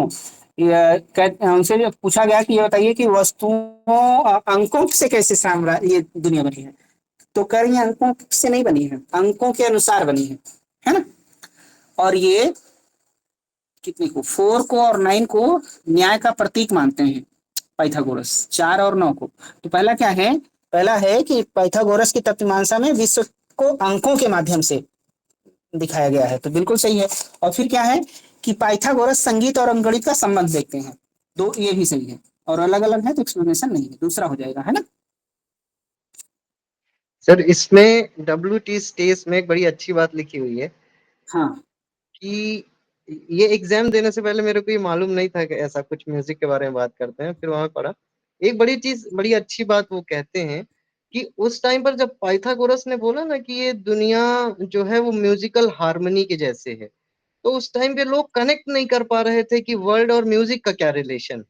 A: उनसे जब पूछा गया कि ये बताइए कि वस्तुओं अंकों से कैसे साम्राज्य ये दुनिया बनी है, तो कह रही है अंकों से नहीं बनी है, अंकों के अनुसार बनी है ना। और ये कितने को, 4 को और 9 को न्याय का प्रतीक मानते हैं पाइथागोरस, 4 और 9 को। तो पहला क्या है, पहला है कि पाइथागोरस की तत्वमीमांसा में विश्व को अंकों के माध्यम से दिखाया गया है, तो बिल्कुल सही है। और फिर क्या है कि पाइथागोरस संगीत और अंकगणित का संबंध देखते हैं, दो ये भी सही है। और अलग अलग है तो एक्सप्लेनेशन नहीं है, दूसरा हो जाएगा, है ना।
C: सर इसमें WT स्टेस में एक बड़ी अच्छी बात लिखी हुई है
A: हाँ
C: कि ये एग्जाम देने से पहले मेरे को ये मालूम नहीं था कि ऐसा कुछ म्यूजिक के बारे में बात करते हैं, फिर वहां पढ़ा। एक बड़ी चीज, बड़ी अच्छी बात वो कहते हैं कि उस टाइम पर जब पाइथागोरस ने बोला ना कि ये दुनिया जो है वो म्यूजिकल हार्मनी के जैसे है, तो उस टाइम पे लोग कनेक्ट नहीं कर पा रहे थे कि वर्ड और म्यूजिक का क्या रिलेशन।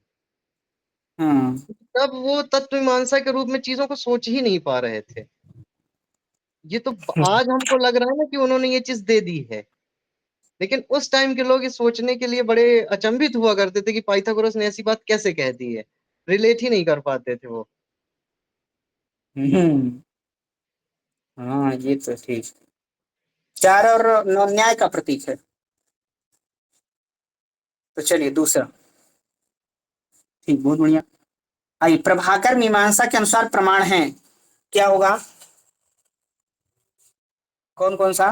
A: हाँ
C: तब वो तत्व मीमांसा के रूप में चीजों को सोच ही नहीं पा रहे थे। ये तो आज हमको लग रहा है ना कि उन्होंने ये चीज दे दी है, लेकिन उस टाइम के लोग ये सोचने के लिए बड़े अचंभित हुआ करते थे कि पाइथागोरस ने ऐसी बात कैसे कह दी है। रिलेट ही नहीं कर पाते थे वो।
A: हम्म, हाँ ये तो ठीक। 4 और 9 न्याय का प्रतीक है। तो चलिए दूसरा, ठीक, बहुत बढ़िया। आइए, प्रभाकर मीमांसा के अनुसार प्रमाण है, क्या होगा, कौन कौन सा,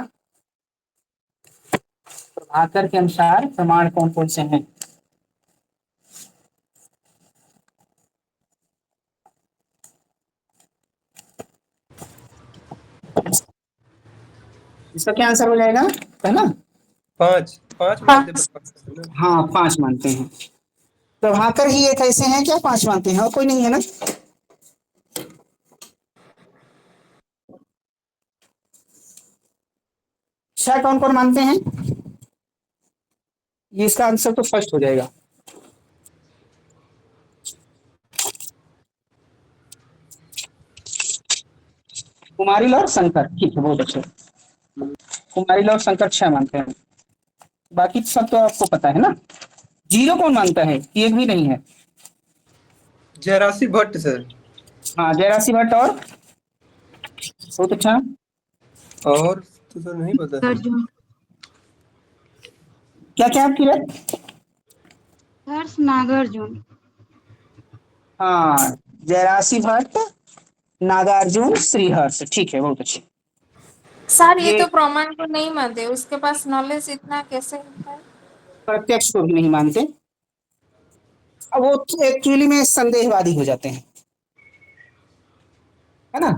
A: प्रभाकर के अनुसार प्रमाण कौन कौन से हैं। इसका क्या आंसर हो जाएगा, पहला।
B: 5 5 मानते
G: 5
B: प्रभाकर को ना।
A: हाँ 5 मानते हैं, प्रभाकर ही एक ऐसे हैं क्या 5 मानते हैं, और कोई नहीं है ना। छह कौन कौन मानते हैं, ये इसका आंसर तो फर्स्ट हो जाएगा। कुमारिल और शंकर, ठीक है, बहुत अच्छे। कुमारिल और शंकर 6 मानते हैं, बाकी सब तो आपको पता है ना। 0 कौन मानता है, कि एक भी नहीं है।
B: जयराशि भट्ट सर।
A: हाँ जयराशि भट्ट, और बहुत अच्छा।
B: और तो सर नहीं पता है।
D: अर्जुन।
A: क्या क्या आपकी बात,
D: हर्ष नागार्जुन।
A: हाँ जयराशि भट्ट, नागार्जुन, श्रीहर्ष, ठीक है, बहुत अच्छे।
G: सर ये
A: ये
G: तो प्रमाण को नहीं मानते, उसके पास नॉलेज इतना कैसे होता है।
A: प्रत्यक्ष को भी नहीं मानते, अब वो एक्चुअली में संदेहवादी हो जाते हैं, है ना।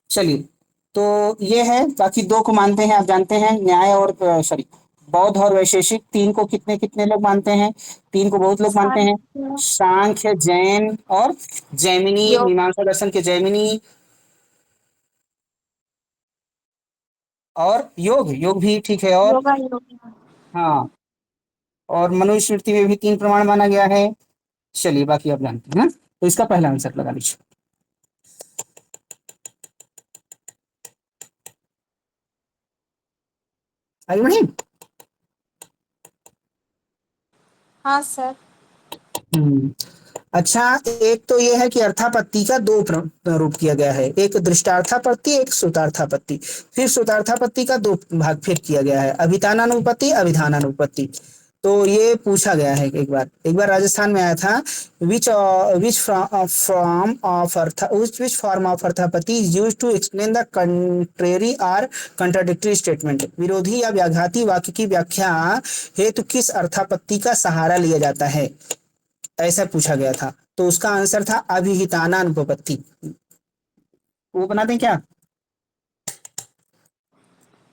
A: चलिए, तो ये है, बाकी 2 को मानते हैं, आप जानते हैं, न्याय और सॉरी, बौद्ध और वैशेषिक। 3 को कितने कितने लोग मानते हैं, 3 को बहुत लोग मानते हैं।
G: सांख्य,
A: सांख्य, जैन और जैमिनी,
G: योग,
A: मीमांसा दर्शन के जैमिनी, और योग, योग भी ठीक है। और
G: योगा योग।
A: हाँ, और मनुस्मृति में भी 3 प्रमाण माना गया है। चलिए बाकी आप जानते हैं ना, तो इसका पहला आंसर लगा लीजिए। आगे बढ़िए।
G: हाँ सर।
A: हम्म, अच्छा, एक तो ये है कि अर्थापत्ति का 2 रूप किया गया है, एक दृष्टार्थापत्ति, एक श्रुतार्थापत्ति। फिर श्रुतार्थापत्ति का 2 भाग फिर किया गया है, अभिधानानुपत्ति, अभिधानानुपत्ति। तो ये पूछा गया है, एक बार राजस्थान में आया था, which form of arthapatti is used to explain the contrary or contradictory statement. विरोधी या व्याघाती वाक्य की व्याख्या हेतु किस अर्थापत्ति का सहारा लिया जाता है, ऐसा पूछा गया था। तो उसका आंसर था अभिहितानानुपपत्ति। वो बना दें क्या?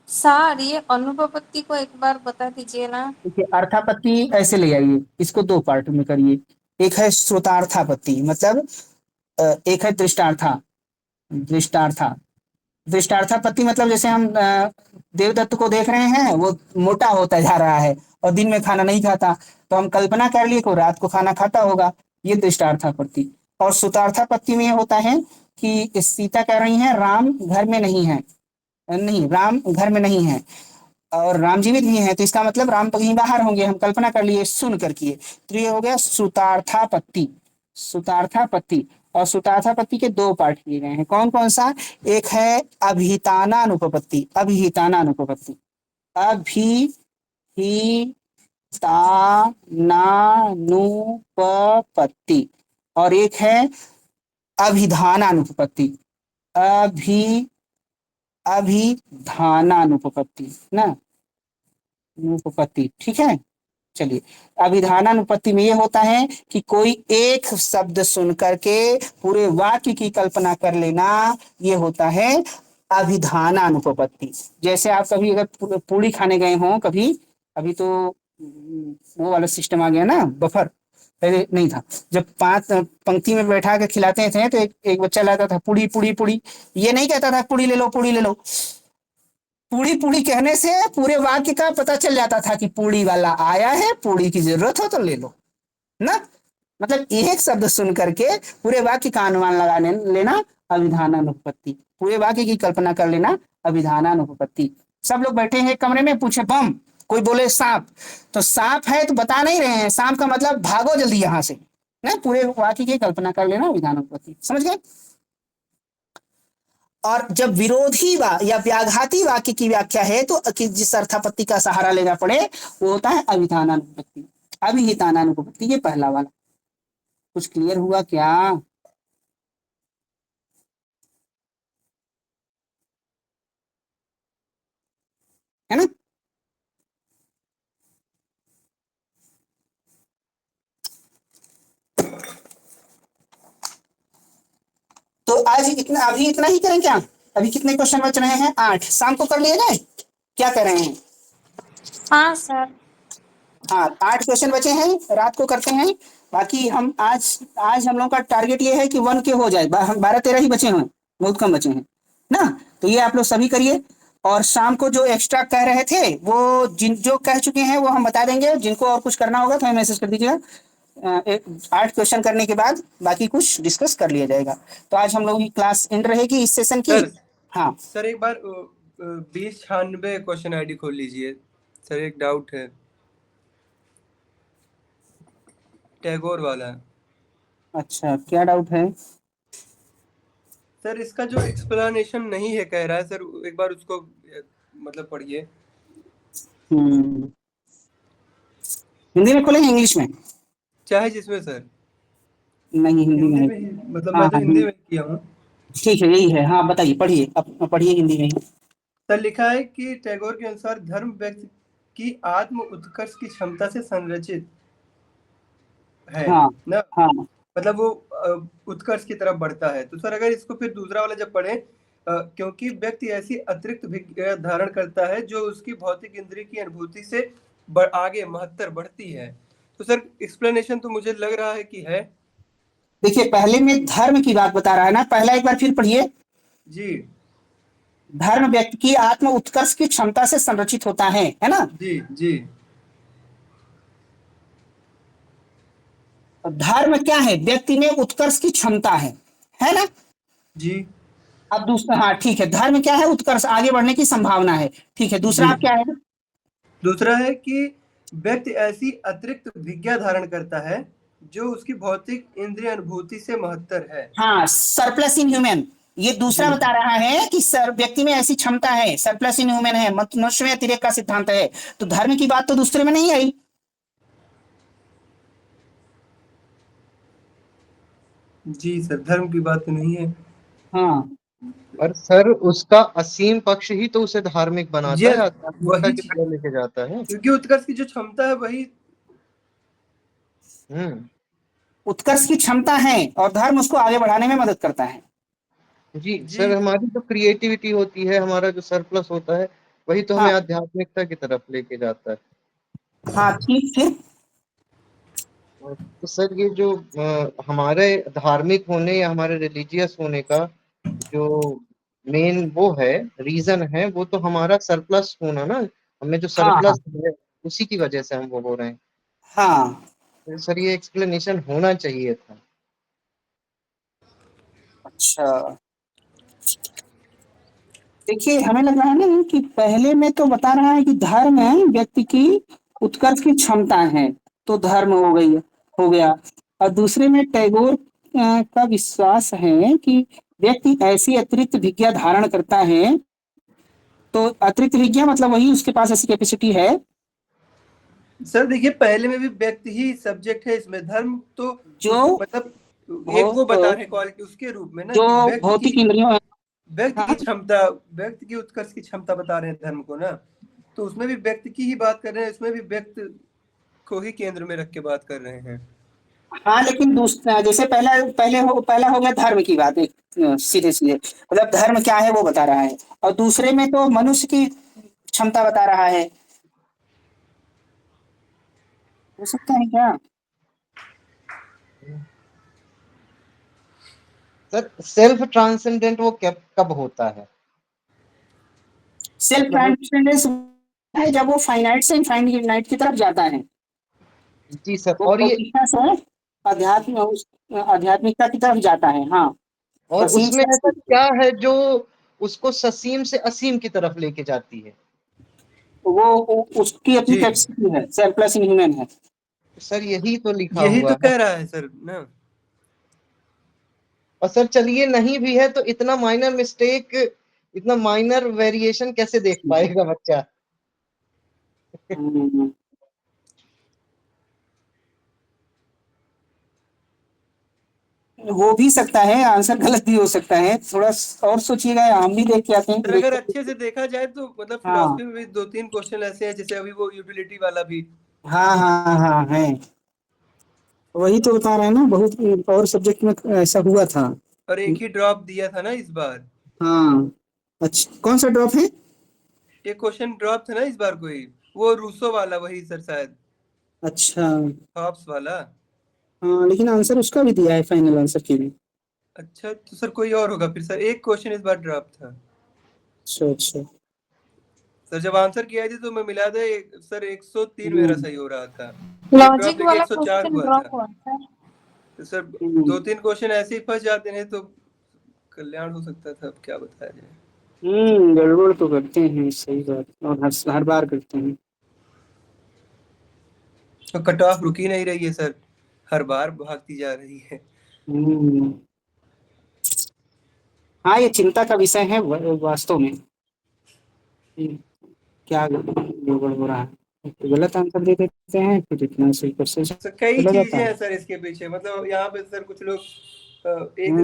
G: सर ये अनुपपत्ति को एक बार बता दीजिए ना।
A: देखिए अर्थापत्ति ऐसे ले आइए, इसको दो पार्ट में करिए। एक है श्रुतार्थापत्ति, मतलब एक है दृष्टार्था। दृष्टार्था दृष्टार्थापत्ति मतलब जैसे हम देवदत्त को देख रहे हैं, वो मोटा होता जा रहा है और दिन में खाना नहीं खाता, तो हम कल्पना कर लिए को रात को खाना खाता होगा, ये दृष्टार्थापत्ति। और सुतार्थापत्ति में ये होता है कि सीता कह रही है राम घर में नहीं है, नहीं राम घर में नहीं है और राम जीवित भी हैं, तो इसका मतलब राम तो कहीं बाहर होंगे, हम कल्पना कर लिए सुन करके। तो ये हो गया सुतार्थापत्ति। सुतार्थापत्ति और सुतार्थापत्ति के दो पार्ट किए गए हैं, कौन कौन सा? एक है अभिहितानानुपपत्ति। अभिहितानानुपपत्ति, अभिहितानानुपपत्ति, और एक है अभिधानानुपपत्ति। अभिधानानुपपत्ति ना, अनुपपत्ति, ठीक है। चलिए, अभिधानानुपत्ति में ये होता है कि कोई एक शब्द सुन करके पूरे वाक्य की कल्पना कर लेना, ये होता है अभिधानानुपपत्ति। जैसे आप कभी अगर पूड़ी खाने गए हों कभी, अभी तो वो वाला सिस्टम आ गया ना, बफर, पहले नहीं था। जब 5 पंक्ति में बैठा के खिलाते थे तो एक बच्चा लाता था पूड़ी पूड़ी पूड़ी, ये नहीं कहता था पूड़ी ले लो पूड़ी ले लो, पूड़ी पूड़ी कहने से पूरे वाक्य का पता चल जाता था कि पूड़ी वाला आया है, पूड़ी की जरूरत हो तो ले लो ना। मतलब एक शब्द सुन करके पूरे वाक्य का अनुमान लगा लेना अभिधानानुपपत्ति, पूरे वाक्य की कल्पना कर लेना अभिधानानुपपत्ति। सब लोग बैठे हैं कमरे में, पूछे बम, कोई बोले सांप, तो सांप है तो बता नहीं रहे हैं, सांप का मतलब भागो जल्दी यहां से ना, पूरे वाक्य की कल्पना कर लेना अभिधानानुपपत्ति। समझ गए? और जब विरोधी या व्याघाती वाक्य की व्याख्या है तो जिस अर्थापत्ति का सहारा लेना पड़े वो होता है अभिधानानुपपत्ति। अभिहितानानुपपत्ति ये पहला वाला। कुछ क्लियर हुआ क्या? है ना? तो आज इतना, अभी इतना ही करें क्या? अभी कितने क्वेश्चन बच रहे हैं? 8। शाम को कर लिए जाए, क्या कर रहे हैं?
G: हाँ सर।
A: हाँ, 8 क्वेश्चन बचे हैं, रात को करते हैं। बाकी हम आज हम लोगों का टारगेट ये है कि 1 के हो जाए, 12-13 ही बचे हैं, बहुत कम बचे हैं ना। तो ये आप लोग सभी करिए। और शाम को जो एक्स्ट्रा कह रहे थे वो जो कह चुके हैं वो हम बता देंगे, जिनको और कुछ करना होगा तो हमें मैसेज कर दीजिएगा। 8 क्वेश्चन करने के बाद बाकी कुछ डिस्कस कर लिया जाएगा। तो आज हम लोगों की क्लास एंड रहेगी इस सेशन की। हाँ
B: सर, एक बार 2096 क्वेश्चन आईडी खोल लीजिए सर, एक डाउट है टैगोर वाला।
A: अच्छा, क्या डाउट है?
B: सर इसका जो एक्सप्लेनेशन नहीं है कह रहा है सर, एक बार उसको मतलब पढ़िए।
A: हिंदी में खोलेंगे इंग्लिश में?
B: चाहे जिसमें सर।
A: नहीं, हिंदी में
B: ही, मतलब
A: हाँ
B: मैं तो
A: हाँ,
B: हिंदी में किया हूँ।
A: ठीक है, यही है। हाँ बताइए, पढ़िए, अब पढ़िए हिंदी में ही।
B: सर लिखा है कि टैगोर के अनुसार धर्म व्यक्ति की आत्म उत्कर्ष की क्षमता से संरचित है
A: हाँ
B: ना,
A: हाँ
B: मतलब वो उत्कर्ष की तरफ बढ़ता है। तो सर अगर इसको फिर दूसरा वाला जब पढ़े, क्योंकि व्यक्ति ऐसी अतिरिक्त विज्ञा धारण करता है जो उसकी भौतिक इंद्रिय की अनुभूति से आगे महत्तर बढ़ती है। तो सर एक्सप्लेनेशन तो मुझे लग रहा है कि है।
A: देखिए, पहले में धर्म की बात बता रहा है ना, पहला एक बार फिर पढ़िए।
B: जी
A: धर्म व्यक्ति की आत्म उत्कर्ष की क्षमता से संरचित होता है ना।
B: जी जी।
A: धर्म क्या है? व्यक्ति में उत्कर्ष की क्षमता है ना
B: जी
A: अब दूसरा, हाँ ठीक है, धर्म क्या है? उत्कर्ष, आगे बढ़ने की संभावना है। ठीक है, दूसरा आप क्या है?
B: दूसरा है कि व्यक्ति ऐसी अतिरिक्त विज्ञा धारण करता है जो उसकी भौतिक इंद्रिय अनुभूति से महत्तर है।
A: हाँ, सरप्लस इन ह्यूमन, ये दूसरा बता रहा है कि व्यक्ति में ऐसी क्षमता है, सरप्लस इन ह्यूमन है, मनुष्य में अतिरेक का सिद्धांत है। तो धर्म की बात तो दूसरे में नहीं आई।
B: जी सर, धर्म की बात तो नहीं है।
A: हाँ,
C: और सर उसका असीम पक्ष ही तो उसे धार्मिक बनाता है, आध्यात्मिकता
B: वही
C: की तरफ लेके जाता है।
B: क्योंकि उत्कर्ष की जो क्षमता है वही।
A: उत्कर्ष की क्षमता है और धर्म उसको आगे बढ़ाने में मदद करता है।
C: जी
B: जी।
C: सर, हमारी जो क्रिएटिविटी होती है, हमारा जो सरप्लस होता है, वही तो हमें
A: हाँ
C: आध्यात्मिकता की तरफ लेके जाता है।
A: हाँ ठीक फिर।
C: तो सर ये जो हमारे धार्मिक होने या हमारे रिलीजियस होने का जो मेन वो है, रीजन है, वो तो हमारा सरप्लस होना ना। हमें जो
A: हाँ हाँ
C: सरप्लस है उसी की वजह से हम वो हो रहे हैं।
A: हाँ।
C: तो सर ये एक्सप्लेनेशन होना चाहिए था।
A: अच्छा, देखिए हमें लग रहा है ना कि पहले में तो बता रहा है कि धर्म है व्यक्ति की उत्कर्ष की क्षमता है, तो धर्म हो गई, हो गया। और दूसरे में टैगोर का विश्वास है कि व्यक्ति ऐसी अतिरिक्त विज्ञा धारण करता है, तो अतिरिक्त विज्ञा मतलब वही उसके पास ऐसी कैपेसिटी है
B: सर देखिए, पहले में भी व्यक्ति ही सब्जेक्ट है इसमें, धर्म तो
A: जो
B: मतलब एक वो बता
A: भौ-
B: रहे क्वालिटी उसके रूप में ना
A: जो
B: कि व्यक्ति की
A: भौतिक इंद्रियों।
B: व्यक्ति की
A: हाँ
B: क्षमता, व्यक्ति की उत्कर्ष की क्षमता बता रहे हैं धर्म को ना। तो उसमें भी व्यक्ति की ही बात कर रहे हैं, इसमें भी व्यक्ति को ही केंद्र में रख के बात कर रहे हैं।
A: हाँ, लेकिन दूसरा जैसे पहला हो गया धर्म की बात, एक सीधे सीधे मतलब धर्म क्या है वो बता रहा है, और दूसरे में तो मनुष्य की क्षमता बता रहा है। हो सकता है क्या?
C: सर सेल्फ ट्रांसेंडेंट वो कब होता है?
A: सेल्फ
C: मतलब वो,
A: ट्रांसेंडेंस है जब वो फाइनाइट से इनफाइनाइट की तरफ जाता है,
C: जी सर,
A: वो
C: और ये
A: भौतिकता से आध्यात्मिकता की तरफ जाता है। हाँ,
C: और
A: असीम
C: उसमें
A: से
C: ऐसा
A: असीम।
C: क्या है जो उसको ससीम से असीम की तरफ लेके जाती है?
A: उसकी अपनी
B: जी,
A: कैपेसिटी है, सेल्फ प्लस इनह्यूमन है।
C: सर यही तो लिखा
B: यही तो
C: हुआ है।
B: कह रहा है सर ना।
C: और सर चलिए नहीं भी है तो इतना माइनर मिस्टेक, इतना माइनर वेरिएशन कैसे देख पाएगा बच्चा?
A: हम्म, हो भी सकता है, आंसर गलत भी हो सकता है, थोड़ा और सोचिएगा, हम भी देख के आते हैं,
B: सर अगर
A: देखते
B: अच्छे
A: हैं।
B: से देखा जाए तो मतलब
A: हाँ
B: फिलोसफी में भी 2-3 क्वेश्चन ऐसे हैं, जैसे अभी वो यूटिलिटी वाला भी,
A: हाँ हाँ हाँ है, वही तो बता रहे हैं ना, बहुत और सब्जेक्ट में ऐसा हुआ था।
B: और एक ही ड्रॉप दिया था ना इस बार।
A: हाँ। अच्छा, कौन सा ड्रॉप है?
B: एक क्वेश्चन ड्रॉप था ना इस बार कोई, वो रूसो वाला वही सर शायद,
A: अच्छा।
B: हॉब्स वाला।
A: हाँ, लेकिन आंसर उसका भी दिया है, फाइनल आंसर की भी।
B: अच्छा तो सर कोई और होगा फिर सर, एक क्वेश्चन इस बार ड्रॉप था।
A: अच्छा अच्छा।
B: सर जब आंसर किया थी तो मैं मिला था सर 103 मेरा
A: हम्म
B: सही हो रहा था, एक ड्रॉप
G: लॉजिक
B: लेके
G: वाला
B: 104
G: क्वेश्चन
B: हुआ
G: ड्रॉप
B: था।
G: हुआ सर।
B: तो सर
A: हम्म
B: 2-3 क्वेश्चन ऐसे ही फंस जाते हैं तो कल्याण हो सकता था, अब क्या बताया जाए।
A: गड़बड़ तो करते हैं, सही बात, और हर बार करते हैं।
B: तो कट ऑफ रुक ही नहीं रही है सर, हर बार भागती जा रही है।
A: हम्म। हाँ, ये चिंता का विषय है वास्तव में। हम्म, क्या गड़बड़ हो रहा है, तो गलत आंसर दे देते हैं, फिर इतना सही क्वेश्चन
B: सर कई
A: चला जाता
B: चीजें
A: है।
B: हैं सर इसके पीछे, मतलब यहाँ पे सर कुछ लोग एक
A: हम्म